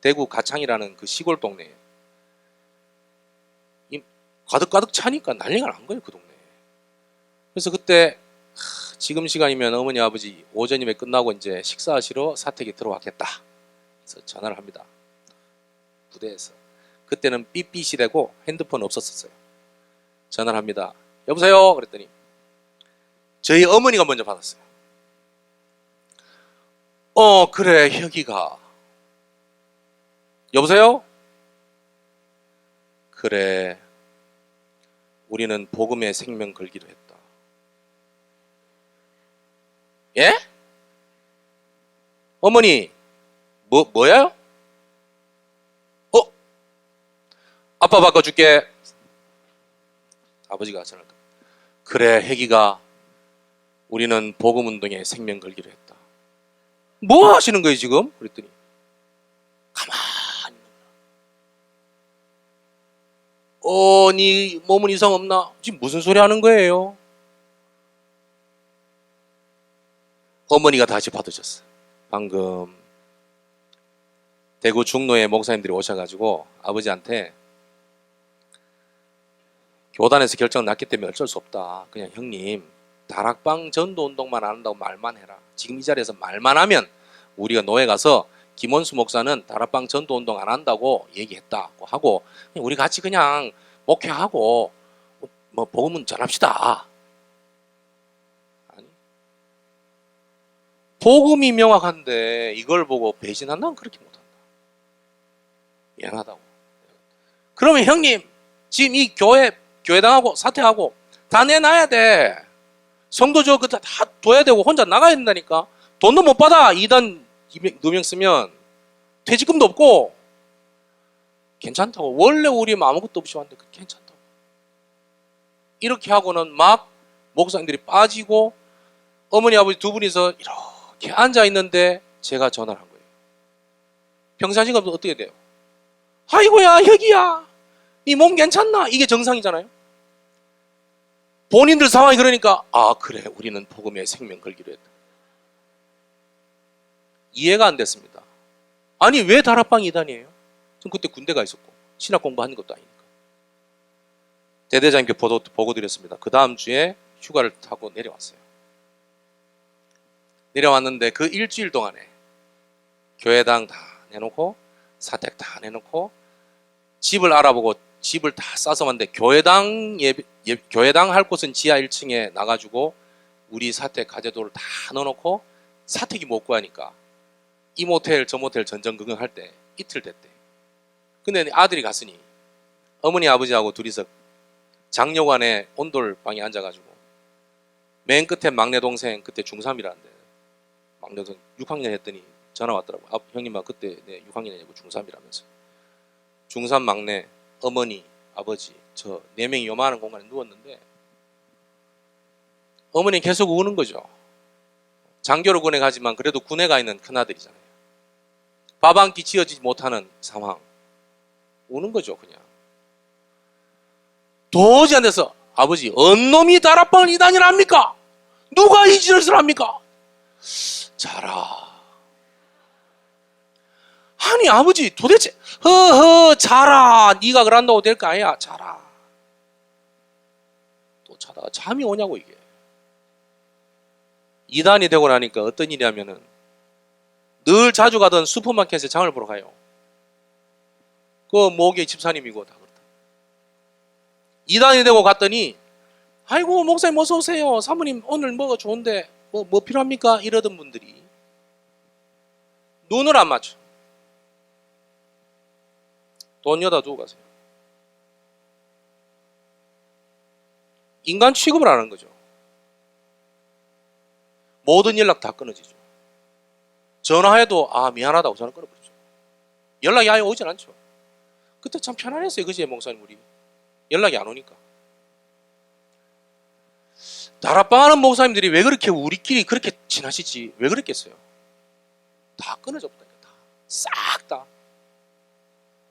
대구 가창이라는 그 시골 동네에 가득 차니까 난리가 난 거예요. 그 동네에. 그래서 그때 지금 시간이면 어머니 아버지 오전이면 끝나고 이제 식사하시러 사택에 들어왔겠다. 그래서 전화를 합니다. 부대에서. 그때는 삐삐 시대고 핸드폰 없었어요. 전화를 합니다. 여보세요? 그랬더니 저희 어머니가 먼저 받았어요. 그래 혁이가. 여보세요? 그래 우리는 복음의 생명 걸기로 했다. 예? 어머니 뭐야? 아빠 바꿔줄게. 아버지가 전화를 그래 혜기가 우리는 복음운동에 생명 걸기로 했다. 뭐 하시는 거예요 지금? 그랬더니 네 몸은 이상 없나? 지금 무슨 소리 하는 거예요? 어머니가 다시 받으셨어요. 방금 대구 중로에 목사님들이 오셔가지고 아버지한테 교단에서 결정 났기 때문에 어쩔 수 없다. 그냥 형님 다락방 전도운동만 안 한다고 말만 해라. 지금 이 자리에서 말만 하면 우리가 노예 가서 김원수 목사는 다락방 전도운동 안 한다고 얘기했다고 하고 우리 같이 그냥 목회하고 뭐 복음은 전합시다. 아니, 복음이 명확한데 이걸 보고 배신한다면 그렇게 못한다. 미안하다고. 그러면 형님 지금 이 교회당하고 사퇴하고 다 내놔야 돼. 성도 저 다 둬야 되고 혼자 나가야 된다니까. 돈도 못 받아. 2단 누명 쓰면 퇴직금도 없고. 괜찮다고. 원래 우리 아무것도 없이 왔는데 괜찮다고. 이렇게 하고는 막 목사님들이 빠지고 어머니 아버지 두 분이서 이렇게 앉아 있는데 제가 전화를 한 거예요. 평상시가 어떻게 돼요? 아이고야 혁이야 네 몸 괜찮나? 이게 정상이잖아요. 본인들 상황이 그러니까 아 그래 우리는 복음에 생명 걸기로 했다. 이해가 안 됐습니다. 아니 왜 다락방 2단이에요? 전 그때 군대 가 있었고 신학 공부하는 것도 아니니까. 대대장님께 보고 드렸습니다. 그 다음 주에 휴가를 타고 내려왔어요. 내려왔는데 그 일주일 동안에 교회당 다 내놓고 사택 다 내놓고 집을 알아보고 집을 다 싸서 왔는데 교회당 할 곳은 지하 1층에 나가지고 우리 사택 가재도를 다 넣어놓고 사택이 못 구하니까 이 모텔 저 모텔 전전긍긍 할 때 이틀 됐대. 근데 아들이 갔으니 어머니 아버지하고 둘이서 장려관에 온돌방에 앉아가지고 맨 끝에 막내 동생 그때 중3이라는데 막내 동생 6학년 했더니 전화 왔더라고. 아, 형님아 그때 내 6학년이고 중3이라면서. 중3 막내 어머니 아버지 저 4명이 요만한 공간에 누웠는데 어머니 계속 우는 거죠. 장교로 군에 가지만 그래도 군에 가 있는 큰아들이잖아요. 밥 한 끼 지어지지 못하는 상황. 우는 거죠 그냥. 도저히 안 돼서 아버지 언놈이 다락방을 2단이나 합니까? 누가 이 짓을 합니까? 자라. 아니 아버지 도대체 허허 자라. 네가 그런다고 될 거 아니야. 자라. 또 자다가 잠이 오냐고 이게. 2단이 되고 나니까 어떤 일이냐면은 늘 자주 가던 슈퍼마켓에 장을 보러 가요. 그 모계 집사님이고 다 그렇다. 2단이 되고 갔더니 아이고 목사님 어서 오세요. 사모님 오늘 뭐가 좋은데 뭐 필요합니까? 이러던 분들이 눈을 안 맞춰. 돈 여다 두고 가세요. 인간 취급을 안 하는 거죠. 모든 연락 다 끊어지죠. 전화해도 아 미안하다고 전화 끊어버리죠. 연락이 아예 오진 않죠. 그때 참 편안했어요. 그지 목사님 우리. 연락이 안 오니까. 다락방 하는 목사님들이 왜 그렇게 우리끼리 그렇게 친하시지? 왜 그랬겠어요? 다 끊어졌다니까. 다. 싹 다.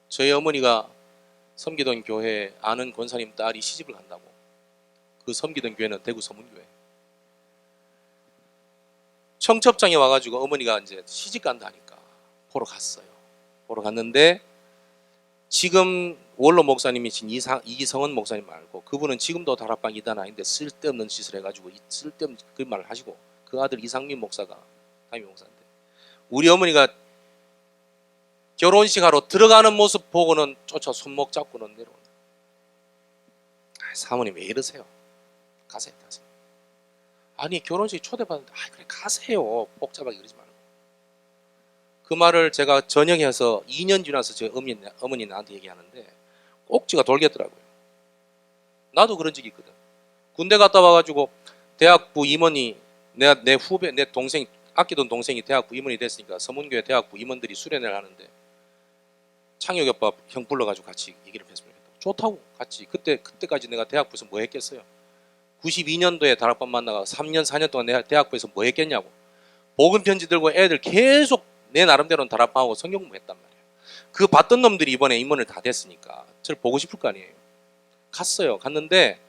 저희 어머니가 섬기던 교회에 아는 권사님 딸이 시집을 간다고. 그 섬기던 교회는 대구 서문교회. 청첩장에 와가지고 어머니가 이제 시집 간다니까 보러 갔어요. 보러 갔는데 지금 원로 목사님이신 이성은 목사님 말고 그분은 지금도 다락방 2단 아닌데 쓸데없는 짓을 해가지고 쓸데없는 그 말을 하시고 그 아들 이상민 목사가 담임 목사인데 우리 어머니가 결혼식 하러 들어가는 모습 보고는 쫓아 손목 잡고는 내려오는. 사모님 왜 이러세요? 가세요. 아니 결혼식 초대받는데 그래 가세요. 복잡하게 그러지 말고. 그 말을 제가 저녁에 해서 2년 지나서 제 어머니 나한테 얘기하는데 꼭지가 돌겠더라고요. 나도 그런 적이 있거든. 군대 갔다 와가지고 대학부 임원이 내 후배 내 동생 아끼던 동생이 대학부 임원이 됐으니까 서문교회 대학부 임원들이 수련회를 하는데 창혁오빠 형 불러가지고 같이 얘기를 했으면 좋다고 같이 그때까지 내가 대학부에서 뭐 했겠어요. 92년도에 다락방 만나가 3년 4년 동안 내가 대학부에서 뭐 했겠냐고. 복음 편지 들고 애들 계속 내 나름대로는 다락방하고 성경 공부했단 말이에요. 그 봤던 놈들이 이번에 임원을 다 됐으니까 저를 보고 싶을 거 아니에요. 갔어요. 갔는데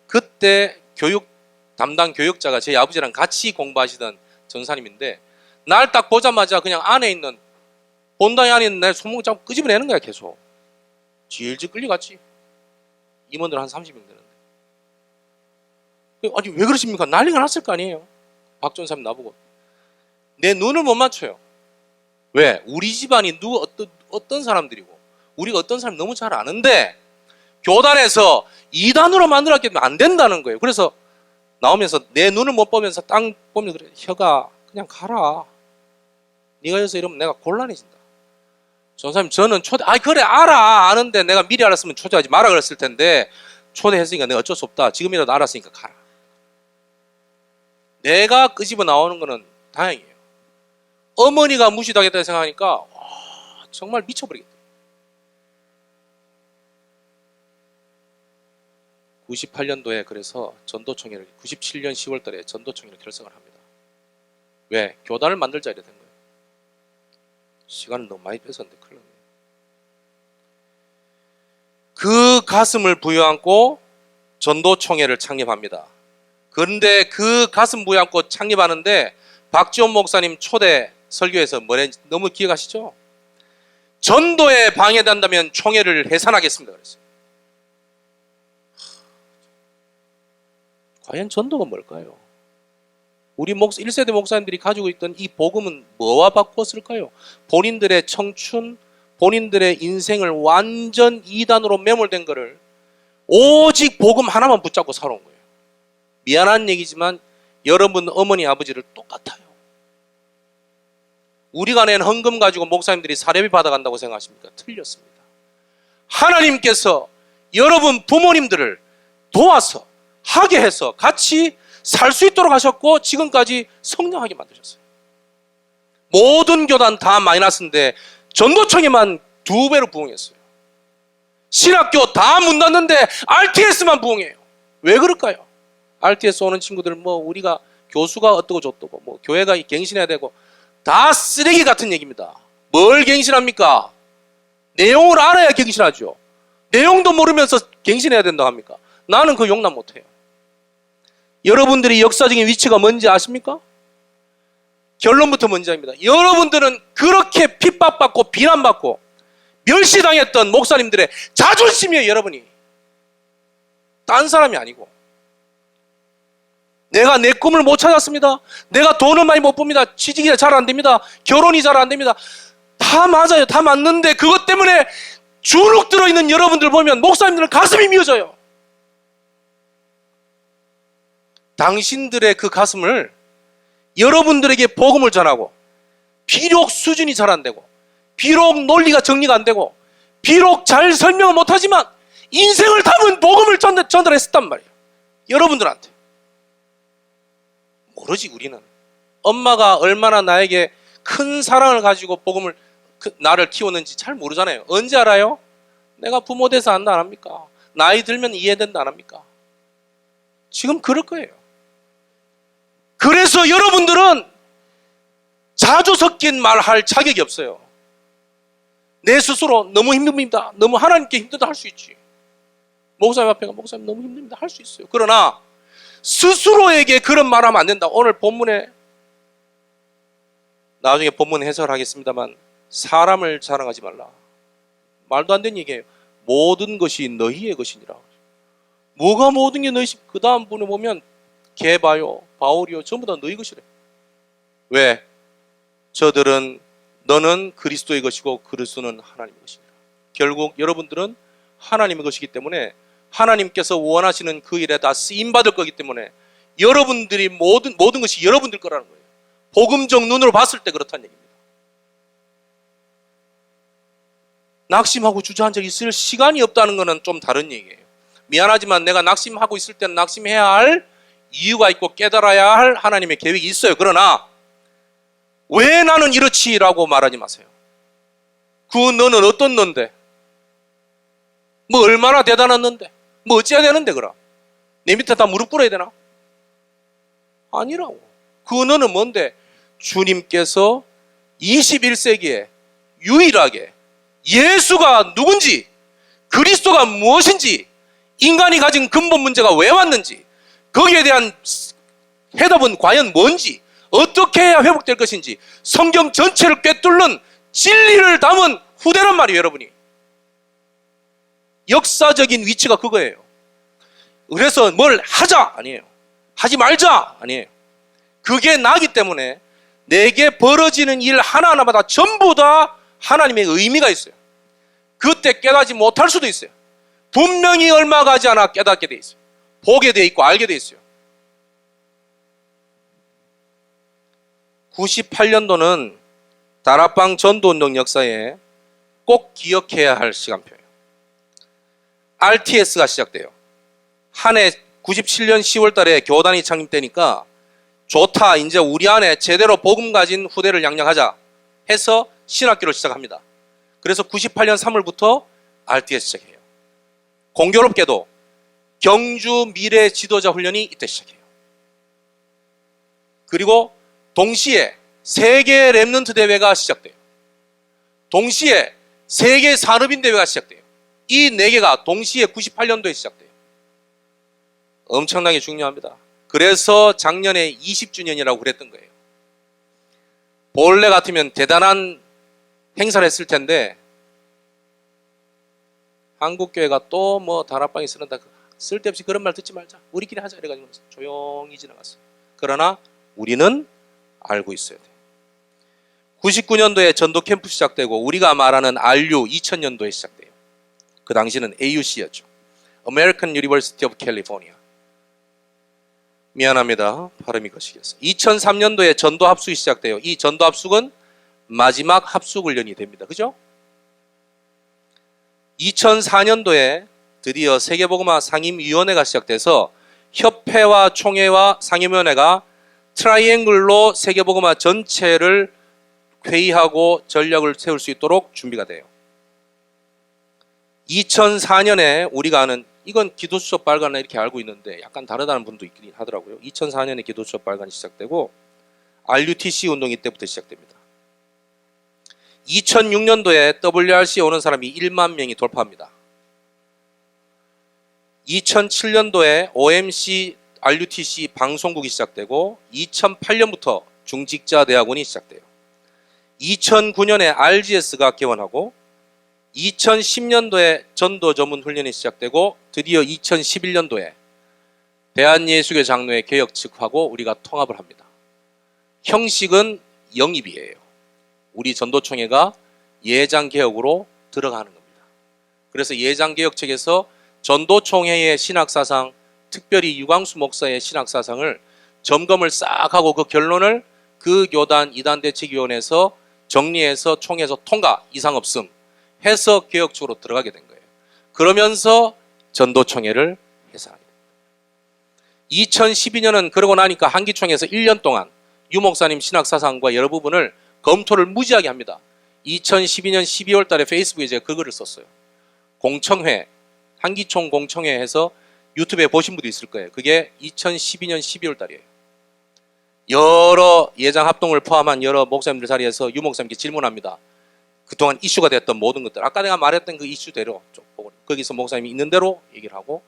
그때 교육 담당 교육자가 제 아버지랑 같이 공부하시던 전사님인데 날 딱 보자마자 그냥 안에 있는 본당에 안에 있는 내 손목을 잡고 끄집어내는 거야. 계속 질질 끌려갔지. 임원들 한 30명 되는데. 아니 왜 그러십니까? 난리가 났을 거 아니에요. 박 전사님 나보고 내 눈을 못 맞춰요. 왜? 우리 집안이 어떤 사람들이고 우리가 어떤 사람 너무 잘 아는데 교단에서 이단으로 만들었기 때문에 안 된다는 거예요. 그래서 나오면서 내 눈을 못 보면서 땅 보면 그래. 혀가 그냥 가라. 네가 여기서 이러면 내가 곤란해진다. 전사님 저는 그래 아는데 내가 미리 알았으면 초대하지 마라 그랬을 텐데 초대했으니까 내가 어쩔 수 없다. 지금이라도 알았으니까 가라. 내가 끄집어 나오는 거는 다행이에요. 어머니가 무시당했다 생각하니까 정말 미쳐버리겠다. 98년도에 그래서 전도총회를 97년 10월 달에 전도총회를 결성을 합니다. 왜? 교단을 만들자 이래 된 거예요. 시간을 너무 많이 뺏었는데 큰일 났네요. 그 가슴을 부여안고 전도총회를 창립합니다. 그런데 그 가슴 부여안고 창립하는데 박지원 목사님 초대 설교에서 뭐랬는지 너무 기억하시죠? 전도에 방해된다면 총회를 해산하겠습니다 그랬어요. 과연 전도가 뭘까요? 우리 1세대 목사님들이 가지고 있던 이 복음은 뭐와 바꾸었을까요? 본인들의 청춘, 본인들의 인생을 완전 이단으로 매몰된 거를 오직 복음 하나만 붙잡고 살아온 거예요. 미안한 얘기지만 여러분 어머니 아버지를 똑같아요. 우리가 낸 헌금 가지고 목사님들이 사례비 받아간다고 생각하십니까? 틀렸습니다. 하나님께서 여러분 부모님들을 도와서 하게 해서 같이 살 수 있도록 하셨고 지금까지 성장하게 만드셨어요. 모든 교단 다 마이너스인데 전도총회만 2배로 부흥했어요. 신학교 다 문 닫는데 RTS만 부흥해요. 왜 그럴까요? RTS 오는 친구들 우리가 교수가 어떠고 저떠고 교회가 갱신해야 되고 다 쓰레기 같은 얘기입니다. 뭘 갱신합니까? 내용을 알아야 갱신하죠. 내용도 모르면서 갱신해야 된다고 합니까? 나는 그 용납 못해요. 여러분들이 역사적인 위치가 뭔지 아십니까? 결론부터 뭔지 압니다. 여러분들은 그렇게 핍박받고 비난받고 멸시당했던 목사님들의 자존심이에요. 여러분이 딴 사람이 아니고. 내가 내 꿈을 못 찾았습니다. 내가 돈을 많이 못 봅니다. 취직이 잘 안 됩니다. 결혼이 잘 안 됩니다. 다 맞아요. 다 맞는데 그것 때문에 주눅 들어있는 여러분들 보면 목사님들은 가슴이 미어져요. 당신들의 그 가슴을 여러분들에게 복음을 전하고 비록 수준이 잘 안 되고 비록 논리가 정리가 안 되고 비록 잘 설명을 못하지만 인생을 담은 복음을 전달했단 말이에요. 여러분들한테. 모르지 우리는. 엄마가 얼마나 나에게 큰 사랑을 가지고 복음을 나를 키웠는지 잘 모르잖아요. 언제 알아요? 내가 부모 돼서 안다 안 합니까? 나이 들면 이해된다 안 합니까? 지금 그럴 거예요. 그래서 여러분들은 자주 섞인 말 할 자격이 없어요. 내 스스로 너무 힘듭니다. 너무 하나님께 힘들다 할 수 있지. 목사님 앞에 가 목사님 너무 힘듭니다 할 수 있어요. 그러나 스스로에게 그런 말하면 안 된다. 오늘 본문에 나중에 본문 해설하겠습니다만 사람을 자랑하지 말라. 말도 안 되는 얘기예요. 모든 것이 너희의 것이니라. 뭐가 모든 게 너희 그 다음 분에 보면 게바요, 바울이요 전부 다 너희 것이래. 왜? 저들은 너는 그리스도의 것이고 그리스도는 하나님의 것이니라. 결국 여러분들은 하나님의 것이기 때문에 하나님께서 원하시는 그 일에 다 쓰임받을 거기 때문에 여러분들이 모든 것이 여러분들 거라는 거예요. 복음적 눈으로 봤을 때 그렇다는 얘기입니다. 낙심하고 주저앉아 있을 시간이 없다는 것은 좀 다른 얘기예요. 미안하지만 내가 낙심하고 있을 때는 낙심해야 할 이유가 있고 깨달아야 할 하나님의 계획이 있어요. 그러나 왜 나는 이렇지라고 말하지 마세요. 그 너는 어떤 너인데? 뭐 얼마나 대단한 너인데? 뭐 어찌해야 되는데 그럼? 내 밑에 다 무릎 꿇어야 되나? 아니라고. 그 너는 뭔데? 주님께서 21세기에 유일하게 예수가 누군지 그리스도가 무엇인지 인간이 가진 근본 문제가 왜 왔는지, 거기에 대한 해답은 과연 뭔지, 어떻게 해야 회복될 것인지 성경 전체를 꿰뚫는 진리를 담은 후대란 말이에요. 여러분이 역사적인 위치가 그거예요. 그래서 뭘 하자 아니에요, 하지 말자 아니에요. 그게 나기 때문에 내게 벌어지는 일 하나하나마다 전부 다 하나님의 의미가 있어요. 그때 깨닫지 못할 수도 있어요. 분명히 얼마 가지 않아 깨닫게 돼 있어요. 보게 돼 있고 알게 돼 있어요. 98년도는 다락방 전도운동 역사에 꼭 기억해야 할 시간표예요. RTS가 시작돼요. 한 해 97년 10월 달에 교단이 창립되니까 좋다, 이제 우리 안에 제대로 복음 가진 후대를 양양하자 해서 신학교를 시작합니다. 그래서 98년 3월부터 RTS 시작해요. 공교롭게도 경주 미래 지도자 훈련이 이때 시작해요. 그리고 동시에 세계 랩넌트 대회가 시작돼요. 동시에 세계 산업인 대회가 시작돼요. 이 네 개가 동시에 98년도에 시작돼요. 엄청나게 중요합니다. 그래서 작년에 20주년이라고 그랬던 거예요. 본래 같으면 대단한 행사를 했을 텐데 한국교회가 또 뭐 다락방에 쓰는다, 쓸데없이 그런 말 듣지 말자, 우리끼리 하자 이래가지고 조용히 지나갔어요. 그러나 우리는 알고 있어야 돼요. 99년도에 전도 캠프 시작되고 우리가 말하는 RU 2000년도에 시작돼요. 그 당시는 AUC였죠. American University of California. 미안합니다. 발음이 거시기했어요. 2003년도에 전도 합숙이 시작돼요. 이 전도 합숙은 마지막 합숙 훈련이 됩니다. 그죠? 2004년도에 드디어 세계복음화 상임위원회가 시작돼서 협회와 총회와 상임위원회가 트라이앵글로 세계복음화 전체를 회의하고 전략을 세울 수 있도록 준비가 돼요. 2004년에 우리가 아는, 이건 기도수첩 발간을 이렇게 알고 있는데 약간 다르다는 분도 있긴 하더라고요. 2004년에 기도수첩 발간이 시작되고 RUTC 운동이 이때부터 시작됩니다. 2006년도에 WRC에 오는 사람이 1만 명이 돌파합니다. 2007년도에 OMC, RUTC 방송국이 시작되고 2008년부터 중직자대학원이 시작돼요. 2009년에 RGS가 개원하고 2010년도에 전도 전문 훈련이 시작되고 드디어 2011년도에 대한예수교 장로회 개혁 측하고 우리가 통합을 합니다. 형식은 영입이에요. 우리 전도총회가 예장 개혁으로 들어가는 겁니다. 그래서 예장 개혁 측에서 전도총회의 신학사상, 특별히 유광수 목사의 신학사상을 점검을 싹 하고 그 결론을 그 교단 이단대책위원회에서 정리해서 총회에서 통과, 이상 없음 해서 개혁적으로 들어가게 된 거예요. 그러면서 전도총회를 해산하게 됩니다. 2012년은 그러고 나니까 한기총회에서 1년 동안 유 목사님 신학사상과 여러 부분을 검토를 무지하게 합니다. 2012년 12월 달에 페이스북에 제가 그 글을 썼어요. 공청회, 한기총 공청회 해서 유튜브에 보신 분도 있을 거예요. 그게 2012년 12월 달이에요. 여러 예장 합동을 포함한 여러 목사님들 자리에서 유 목사님께 질문합니다. 그동안 이슈가 됐던 모든 것들, 아까 내가 말했던 그 이슈대로 쭉 보고 거기서 목사님이 있는 대로 얘기를 하고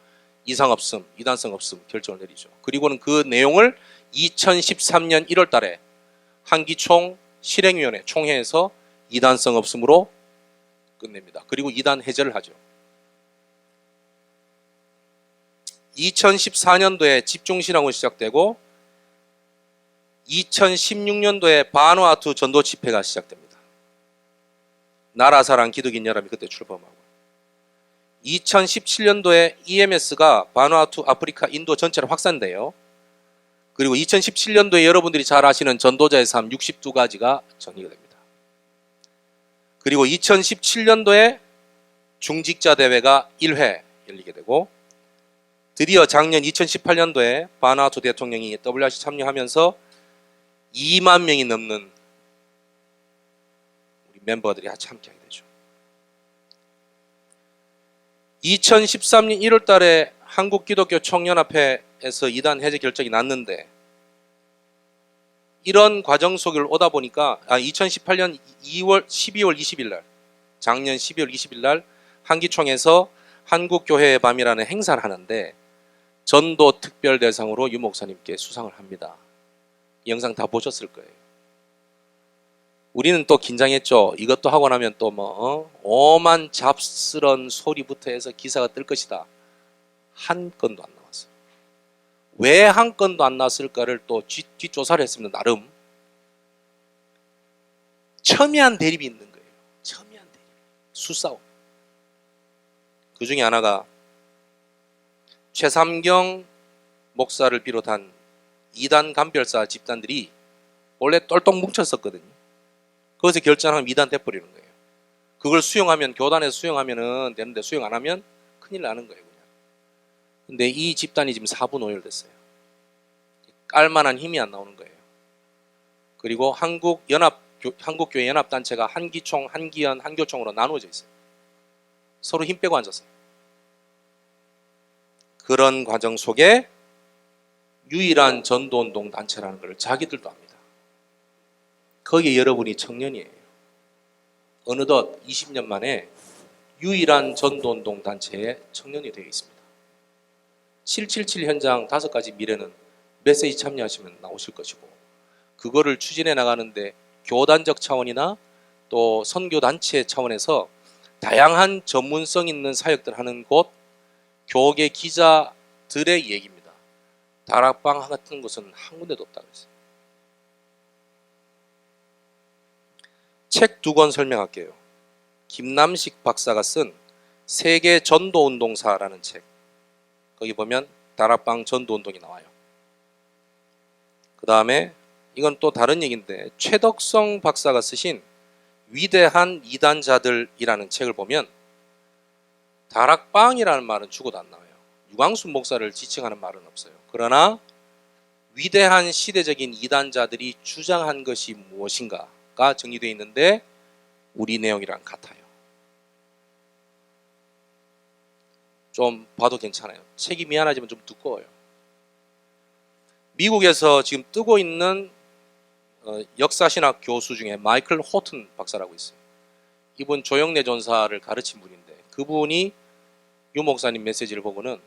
이상 없음, 이단성 없음 결정을 내리죠. 그리고는 그 내용을 2013년 1월 달에 한기총 실행위원회 총회에서 이단성 없음으로 끝냅니다. 그리고 이단 해제를 하죠. 2014년도에 집중신앙은 시작되고 2016년도에 바누아투 전도 집회가 시작됩니다. 나라사랑 기독인 연합이 그때 출범하고 2017년도에 EMS가 바누아투, 아프리카, 인도 전체로 확산돼요. 그리고 2017년도에 여러분들이 잘 아시는 전도자의 삶 62가지가 정리가 됩니다. 그리고 2017년도에 중직자 대회가 1회 열리게 되고 드디어 작년 2018년도에 바누아투 대통령이 WRC 참여하면서 2만 명이 넘는 우리 멤버들이 같이 함께하게 되죠. 2013년 1월 달에 한국기독교 총연합회에서 이단 해제 결정이 났는데 이런 과정 속을 오다 보니까 2018년 12월 20일 날, 작년 12월 20일 날 한기총에서 한국교회의 밤이라는 행사를 하는데 전도 특별 대상으로 유 목사님께 수상을 합니다. 이 영상 다 보셨을 거예요. 우리는 또 긴장했죠. 이것도 하고 나면 또 오만 잡스런 소리부터 해서 기사가 뜰 것이다. 한 건도 안 나왔어요. 왜 한 건도 안 나왔을까를 또 뒷조사를 했습니다. 나름. 첨예한 대립이 있는 거예요. 첨예한 대립. 수싸움. 그 중에 하나가 최삼경 목사를 비롯한 이단 간별사 집단들이 원래 똘똘 뭉쳤었거든요. 거기서 결정하면 이단 돼버리는 거예요. 그걸 수용하면, 교단에서 수용하면 되는데 수용 안 하면 큰일 나는 거예요. 그냥. 근데 이 집단이 지금 4분 오열됐어요. 깔만한 힘이 안 나오는 거예요. 그리고 한국교회 연합단체가 한기총, 한기연, 한교총으로 나누어져 있어요. 서로 힘 빼고 앉았어요. 그런 과정 속에 유일한 전도운동 단체라는 걸 자기들도 압니다. 거기에 여러분이 청년이에요. 어느덧 20년 만에 유일한 전도운동 단체의 청년이 되어 있습니다. 777 현장 5가지 미래는 메시지 참여하시면 나오실 것이고, 그거를 추진해 나가는데 교단적 차원이나 또 선교단체 차원에서 다양한 전문성 있는 사역들 하는 곳, 교계 기자들의 얘기입니다. 다락방 같은 곳은 한 군데도 없다고 했어요. 책 2권 설명할게요. 김남식 박사가 쓴 세계 전도운동사라는 책. 거기 보면 다락방 전도운동이 나와요. 그 다음에 이건 또 다른 얘기인데 최덕성 박사가 쓰신 위대한 이단자들이라는 책을 보면 다락방이라는 말은 죽어도 안 나와요. 유광순 목사를 지칭하는 말은 없어요. 그러나 위대한 시대적인 이단자들이 주장한 것이 무엇인가가 정리되어 있는데 우리 내용이랑 같아요. 좀 봐도 괜찮아요. 책이 미안하지만 좀 두꺼워요. 미국에서 지금 뜨고 있는 역사신학 교수 중에 마이클 호튼 박사라고 있어요. 이분 조영래 전사를 가르친 분인데 그분이 유 목사님 메시지를 보고는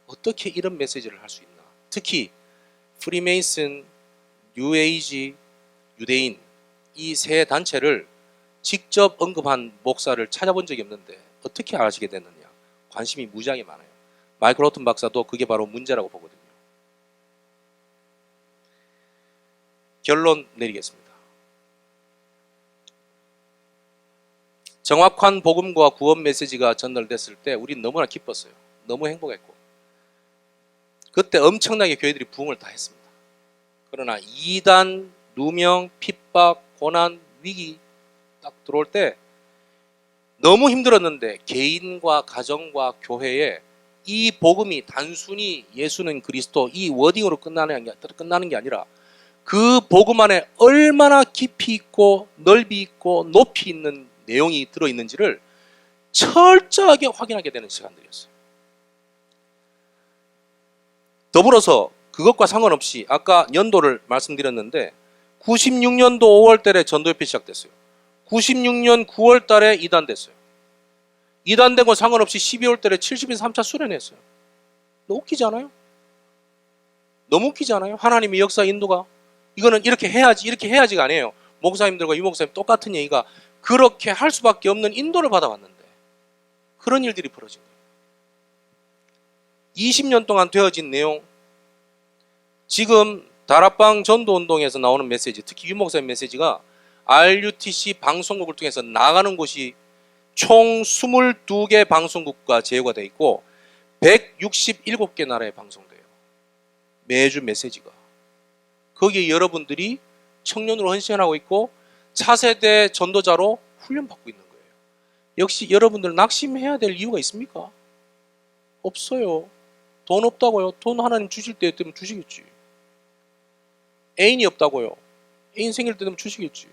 어떻게 이런 메시지를 할 수 있나. 특히 프리메이슨, 뉴에이지, 유대인 이 세 단체를 직접 언급한 목사를 찾아본 적이 없는데 어떻게 아시게 됐느냐. 관심이 무지하게 많아요. 마이클 호튼 박사도 그게 바로 문제라고 보거든요. 결론 내리겠습니다. 정확한 복음과 구원 메시지가 전달됐을 때 우리는 너무나 기뻤어요. 너무 행복했고 그때 엄청나게 교회들이 부흥을 다 했습니다. 그러나 이단, 누명, 핍박, 고난, 위기 딱 들어올 때 너무 힘들었는데 개인과 가정과 교회에 이 복음이 단순히 예수는 그리스도 이 워딩으로 끝나는 게 아니라 그 복음 안에 얼마나 깊이 있고 넓이 있고 높이 있는 내용이 들어있는지를 철저하게 확인하게 되는 시간들이었어요. 더불어서 그것과 상관없이 아까 연도를 말씀드렸는데 96년도 5월 달에 전도협회 시작됐어요. 96년 9월 달에 이단됐어요. 이단된 건 상관없이 12월 달에 70인 3차 수련했어요. 너무 웃기지 않아요? 너무 웃기지 않아요? 하나님의 역사 인도가 이거는 이렇게 해야지가 아니에요. 목사님들과 유 목사님 똑같은 얘기가 그렇게 할 수밖에 없는 인도를 받아왔는데 그런 일들이 벌어진 거예요. 20년 동안 되어진 내용, 지금 다락방 전도운동에서 나오는 메시지, 특히 유 목사님 메시지가 RUTC 방송국을 통해서 나가는 곳이 총 22개 방송국과 제휴가 되어 있고 167개 나라에 방송돼요. 매주 메시지가. 거기에 여러분들이 청년으로 헌신하고 있고 차세대 전도자로 훈련받고 있는 거예요. 역시 여러분들 낙심해야 될 이유가 있습니까? 없어요. 돈 없다고요? 돈 하나님 주실 때 되면 주시겠지. 애인이 없다고요? 애인 생길 때 되면 주시겠지.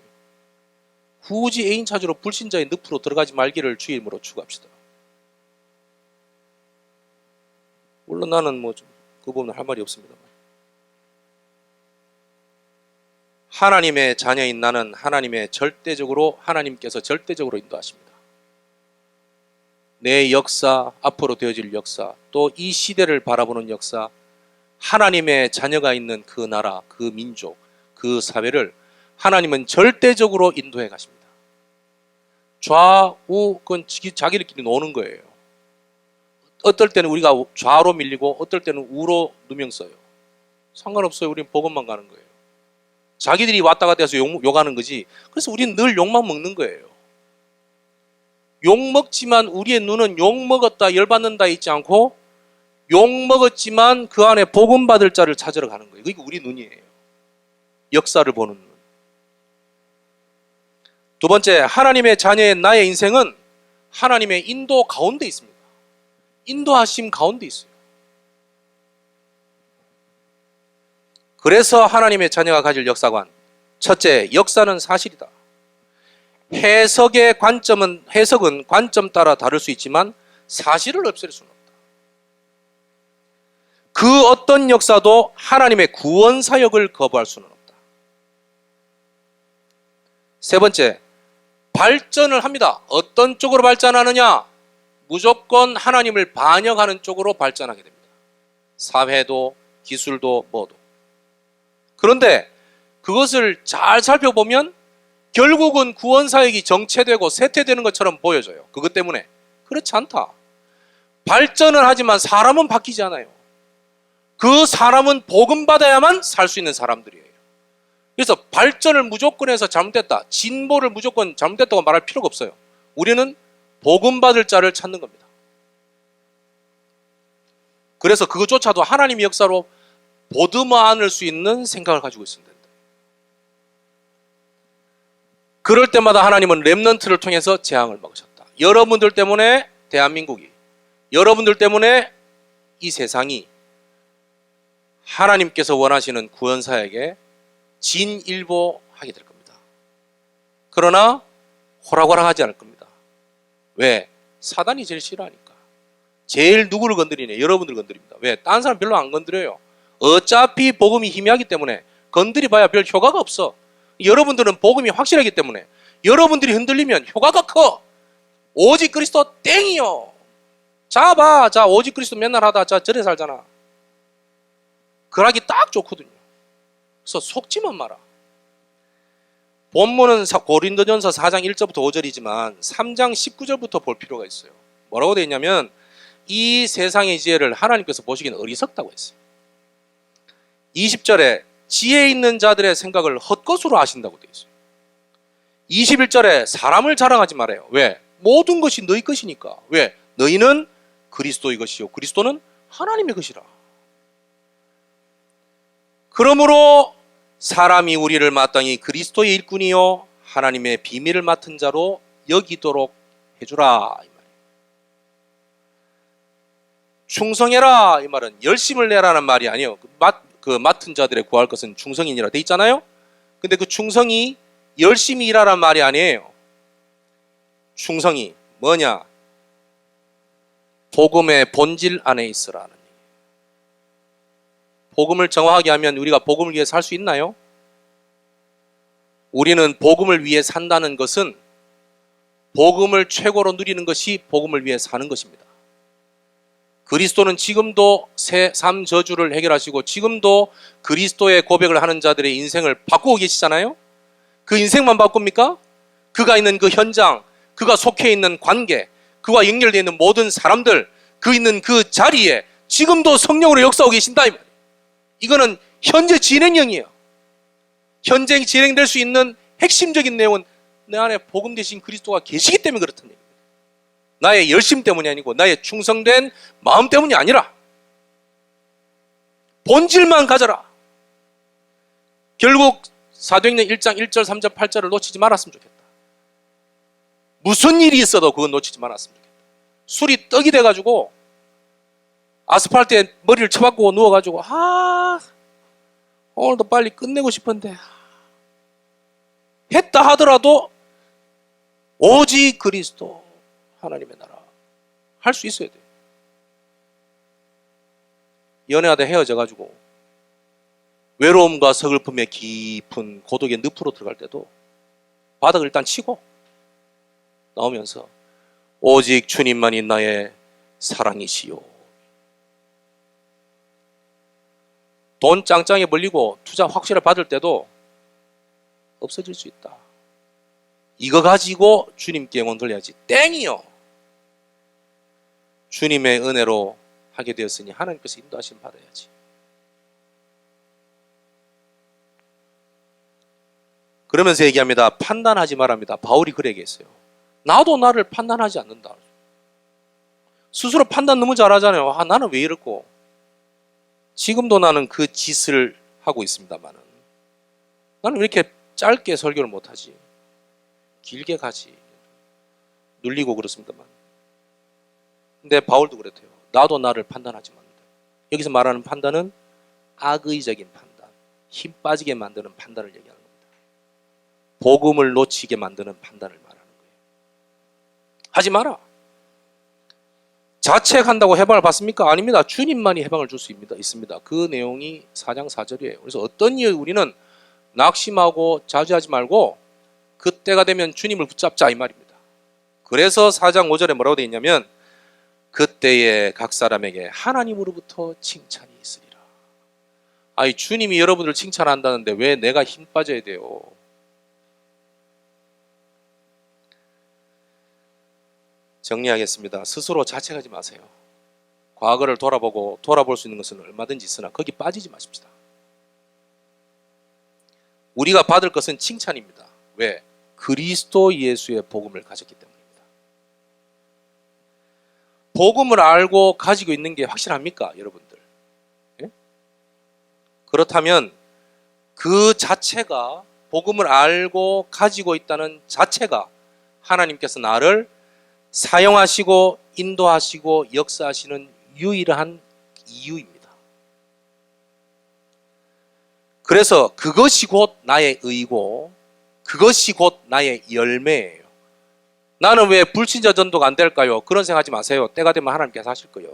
굳이 애인 찾으러 불신자의 늪으로 들어가지 말기를 주의 이름으로 축원합시다. 물론 나는 그 부분은 할 말이 없습니다만. 하나님의 자녀인 나는 하나님께서 절대적으로 인도하십니다. 내 역사, 앞으로 되어질 역사, 또 이 시대를 바라보는 역사, 하나님의 자녀가 있는 그 나라, 그 민족, 그 사회를 하나님은 절대적으로 인도해 가십니다. 좌우, 그건 자기들끼리 노는 거예요. 어떨 때는 우리가 좌로 밀리고 어떨 때는 우로 누명 써요. 상관없어요. 우리는 복음만 가는 거예요. 자기들이 왔다 갔다 해서 욕하는 거지. 그래서 우리는 늘 욕만 먹는 거예요. 욕 먹지만 우리의 눈은 욕 먹었다 열받는다 있지 않고 욕 먹었지만 그 안에 복음 받을 자를 찾으러 가는 거예요. 그게 우리 눈이에요. 역사를 보는 눈. 두 번째, 하나님의 자녀의 나의 인생은 하나님의 인도 가운데 있습니다. 인도하심 가운데 있어요. 그래서 하나님의 자녀가 가질 역사관. 첫째, 역사는 사실이다. 해석은 관점 따라 다를 수 있지만 사실을 없앨 수는 없다. 그 어떤 역사도 하나님의 구원 사역을 거부할 수는 없다. 세 번째, 발전을 합니다. 어떤 쪽으로 발전하느냐? 무조건 하나님을 반영하는 쪽으로 발전하게 됩니다. 사회도 기술도 뭐도. 그런데 그것을 잘 살펴보면 결국은 구원사역이 정체되고 쇠퇴되는 것처럼 보여져요. 그것 때문에. 그렇지 않다. 발전을 하지만 사람은 바뀌지 않아요. 그 사람은 복음 받아야만 살 수 있는 사람들이에요. 그래서 발전을 무조건 해서 잘못됐다, 진보를 무조건 잘못됐다고 말할 필요가 없어요. 우리는 복음 받을 자를 찾는 겁니다. 그래서 그것조차도 하나님의 역사로 보듬어 안을 수 있는 생각을 가지고 있습니다. 그럴 때마다 하나님은 렘넌트를 통해서 재앙을 막으셨다. 여러분들 때문에 대한민국이, 여러분들 때문에 이 세상이 하나님께서 원하시는 구원사에게 진일보하게 될 겁니다. 그러나 호락호락하지 않을 겁니다. 왜? 사단이 제일 싫어하니까. 제일 누구를 건드리냐? 여러분들 건드립니다. 왜? 딴 사람 별로 안 건드려요. 어차피 복음이 희미하기 때문에 건드려봐야 별 효과가 없어. 여러분들은 복음이 확실하기 때문에 여러분들이 흔들리면 효과가 커. 오직 그리스도 땡이요. 자 오직 그리스도 맨날 하다 저래 살잖아. 그러기 딱 좋거든요. 그래서 속지만 마라. 본문은 고린도전서 4장 1절부터 5절이지만 3장 19절부터 볼 필요가 있어요. 뭐라고 되어 있냐면 이 세상의 지혜를 하나님께서 보시기는 어리석다고 했어요. 20절에 지혜 있는 자들의 생각을 헛것으로 하신다고 되어 있어요. 21절에 사람을 자랑하지 말아요. 왜? 모든 것이 너희 것이니까. 왜? 너희는 그리스도의 것이요 그리스도는 하나님의 것이라. 그러므로 사람이 우리를 마땅히 그리스도의 일꾼이요 하나님의 비밀을 맡은 자로 여기도록 해주라. 이 말이에요. 충성해라 이 말은 열심을 내라는 말이 아니에요. 그 맡은 자들의 구할 것은 충성이니라 돼 있잖아요. 근데 그 충성이 열심히 일하라는 말이 아니에요. 충성이 뭐냐? 복음의 본질 안에 있으라는 얘기예요. 복음을 정확하게 하면 우리가 복음을 위해 살 수 있나요? 우리는 복음을 위해 산다는 것은 복음을 최고로 누리는 것이 복음을 위해 사는 것입니다. 그리스도는 지금도 새 삶 저주를 해결하시고 지금도 그리스도의 고백을 하는 자들의 인생을 바꾸고 계시잖아요. 그 인생만 바꿉니까? 그가 있는 그 현장, 그가 속해 있는 관계, 그와 연결되어 있는 모든 사람들, 그 있는 그 자리에 지금도 성령으로 역사하고 계신다. 이거는 현재 진행형이에요. 현재 진행될 수 있는 핵심적인 내용은 내 안에 복음 되신 그리스도가 계시기 때문에 그렇다는 얘기입니다. 나의 열심 때문이 아니고 나의 충성된 마음 때문이 아니라 본질만 가져라. 결국 사도행전 1장 1절 3절 8절을 놓치지 말았으면 좋겠다. 무슨 일이 있어도 그건 놓치지 말았으면 좋겠다. 술이 떡이 돼가지고 아스팔트에 머리를 쳐박고 누워가지고 오늘도 빨리 끝내고 싶은데 했다 하더라도 오직 그리스도 하나님의 나라 할 수 있어야 돼요. 연애하다 헤어져가지고 외로움과 서글픔의 깊은 고독의 늪으로 들어갈 때도 바닥을 일단 치고 나오면서 오직 주님만이 나의 사랑이시요. 돈 짱짱이 벌리고 투자 확실히 받을 때도 없어질 수 있다. 이거 가지고 주님께 영혼 돌려야지. 땡이요. 주님의 은혜로 하게 되었으니 하나님께서 인도하심 받아야지. 그러면서 얘기합니다. 판단하지 말합니다. 바울이 그래 얘기했어요. 나도 나를 판단하지 않는다. 스스로 판단 너무 잘하잖아요. 나는 왜 이럴고. 지금도 나는 그 짓을 하고 있습니다만은 나는 왜 이렇게 짧게 설교를 못하지? 길게 가지. 눌리고 그렇습니다만. 근데 바울도 그랬대요. 나도 나를 판단하지 않는다. 여기서 말하는 판단은 악의적인 판단, 힘 빠지게 만드는 판단을 얘기하는 겁니다. 복음을 놓치게 만드는 판단을 말하는 거예요. 하지 마라. 자책한다고 해방을 받습니까? 아닙니다. 주님만이 해방을 줄 수 있습니다. 그 내용이 4장 4절이에요. 그래서 어떤 이유 우리는 낙심하고 자주하지 말고 그때가 되면 주님을 붙잡자 이 말입니다. 그래서 4장 5절에 뭐라고 되어 있냐면 그때에 각 사람에게 하나님으로부터 칭찬이 있으리라. 아니 주님이 여러분을 칭찬한다는데 왜 내가 힘 빠져야 돼요? 정리하겠습니다. 스스로 자책하지 마세요. 과거를 돌아볼 수 있는 것은 얼마든지 있으나 거기 빠지지 마십시다. 우리가 받을 것은 칭찬입니다. 왜? 그리스도 예수의 복음을 가졌기 때문입니다. 복음을 알고 가지고 있는 게 확실합니까, 여러분들? 예? 그렇다면 그 자체가 복음을 알고 가지고 있다는 자체가 하나님께서 나를 사용하시고 인도하시고 역사하시는 유일한 이유입니다. 그래서 그것이 곧 나의 의고 그것이 곧 나의 열매예요. 나는 왜 불신자 전도가 안 될까요? 그런 생각하지 마세요. 때가 되면 하나님께서 하실 거예요.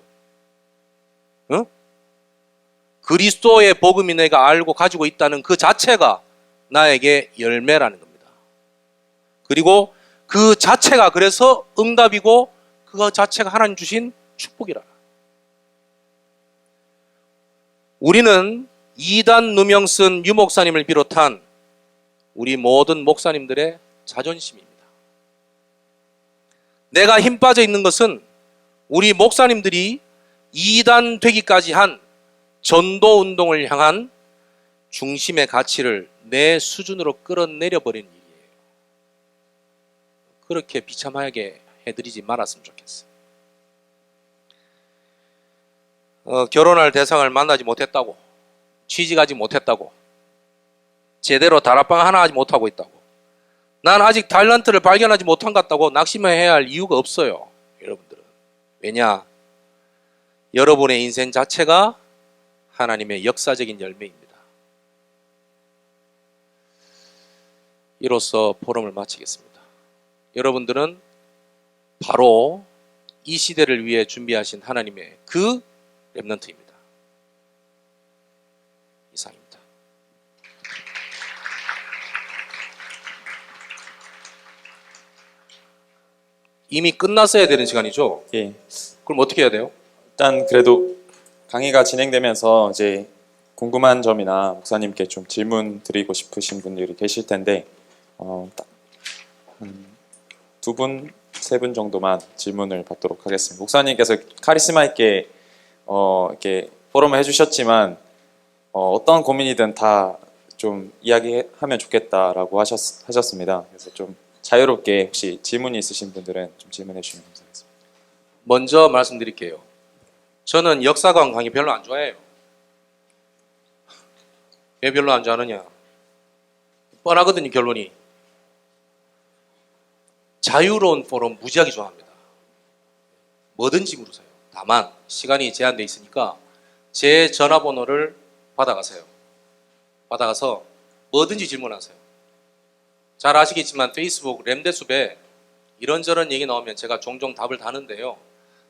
응? 그리스도의 복음이 내가 알고 가지고 있다는 그 자체가 나에게 열매라는 겁니다. 그리고 그 자체가 그래서 응답이고 그 자체가 하나님 주신 축복이라. 우리는 이단 누명 쓴 유 목사님을 비롯한 우리 모든 목사님들의 자존심입니다. 내가 힘 빠져 있는 것은 우리 목사님들이 이단 되기까지 한 전도 운동을 향한 중심의 가치를 내 수준으로 끌어내려 버린 일이에요. 그렇게 비참하게 해드리지 말았으면 좋겠어요. 결혼할 대상을 만나지 못했다고, 취직하지 못했다고, 제대로 다락방 하나 하지 못하고 있다고, 난 아직 탤런트를 발견하지 못한 것 같다고 낙심해야 할 이유가 없어요. 여러분들은. 왜냐? 여러분의 인생 자체가 하나님의 역사적인 열매입니다. 이로써 포럼을 마치겠습니다. 여러분들은 바로 이 시대를 위해 준비하신 하나님의 그 렘넌트입니다. 이상입니다. 이미 끝났어야 되는 시간이죠? 예. 그럼 어떻게 해야 돼요? 일단 그래도 강의가 진행되면서 이제 궁금한 점이나 목사님께 좀 질문 드리고 싶으신 분들이 계실 텐데 두 분, 세 분 정도만 질문을 받도록 하겠습니다. 목사님께서 카리스마 있게 이렇게 포럼을 해주셨지만 어떤 고민이든 다 좀 이야기하면 좋겠다라고 하셨습니다. 그래서 좀 자유롭게 혹시 질문이 있으신 분들은 좀 질문해 주시면 감사하겠습니다. 먼저 말씀드릴게요. 저는 역사관 강의 별로 안 좋아해요. 왜 별로 안 좋아하느냐? 뻔하거든요, 결론이. 자유로운 포럼 무지하게 좋아합니다. 뭐든지 물으세요. 다만 시간이 제한되어 있으니까 제 전화번호를 받아가세요. 받아가서 뭐든지 질문하세요. 잘 아시겠지만 페이스북 램데숲에 이런저런 얘기 나오면 제가 종종 답을 다는데요.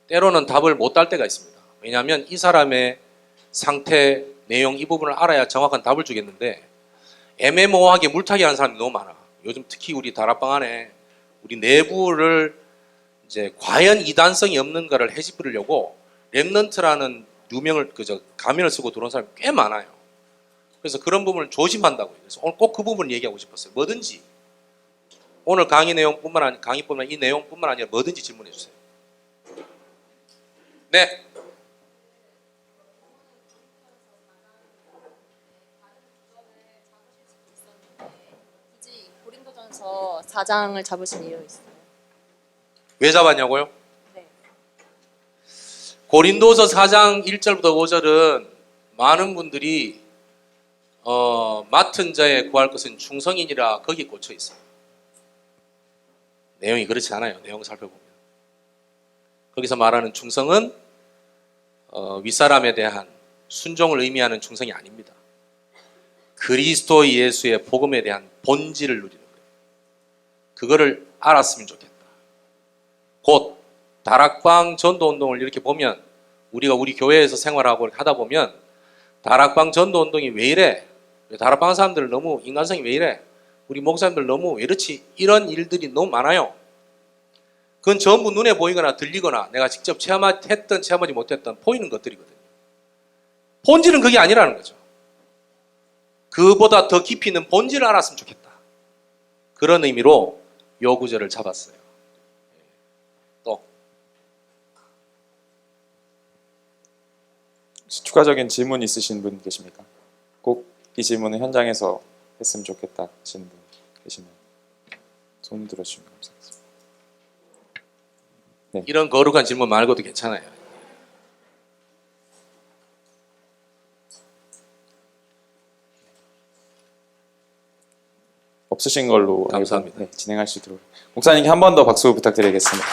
때로는 답을 못 달 때가 있습니다. 왜냐하면 이 사람의 상태, 내용 이 부분을 알아야 정확한 답을 주겠는데 애매모호하게 물타기 하는 사람이 너무 많아. 요즘 특히 우리 다락방 안에 우리 내부를 이제 과연 이단성이 없는 거를 헤집으려고 랩넌트라는 유명을 그저 가면을 쓰고 들어온 사람이 꽤 많아요. 그래서 그런 부분을 조심한다고요. 그래서 오늘 꼭 그 부분을 얘기하고 싶었어요. 뭐든지 오늘 강의 내용뿐만 아니라 강의뿐만 이 내용뿐만 아니라 뭐든지 질문해 주세요. 네. 굳이 고린도전서 4장을 잡으신 이유 있어요? 왜 잡았냐고요? 네. 고린도서 4장 1절부터 5절은 많은 분들이 맡은 자에 구할 것은 충성이니라 거기 꽂혀 있어요. 내용이 그렇지 않아요. 내용 살펴보면. 거기서 말하는 충성은 윗사람에 대한 순종을 의미하는 충성이 아닙니다. 그리스도 예수의 복음에 대한 본질을 누리는 거예요. 그거를 알았으면 좋겠다. 곧 다락방 전도운동을 이렇게 보면 우리가 우리 교회에서 생활하고 하다 보면 다락방 전도운동이 왜 이래? 다락방 사람들 너무 인간성이 왜 이래? 우리 목사님들 너무 왜 이렇지? 이런 일들이 너무 많아요. 그건 전부 눈에 보이거나 들리거나 내가 직접 체험했던 체험하지 못했던 보이는 것들이거든요. 본질은 그게 아니라는 거죠. 그보다 더 깊이 있는 본질을 알았으면 좋겠다. 그런 의미로 요 구절을 잡았어요. 또 추가적인 질문 있으신 분 계십니까? 꼭 이 질문은 현장에서 했으면 좋겠다 하시는 분 계시면 손 들어주시면 감사하겠습니다. 이런 거룩한 질문 말고도 괜찮아요. 없으신 걸로 감사합니다. 알고, 진행할 수 있도록 목사님께 한 번 더 박수 부탁드리겠습니다.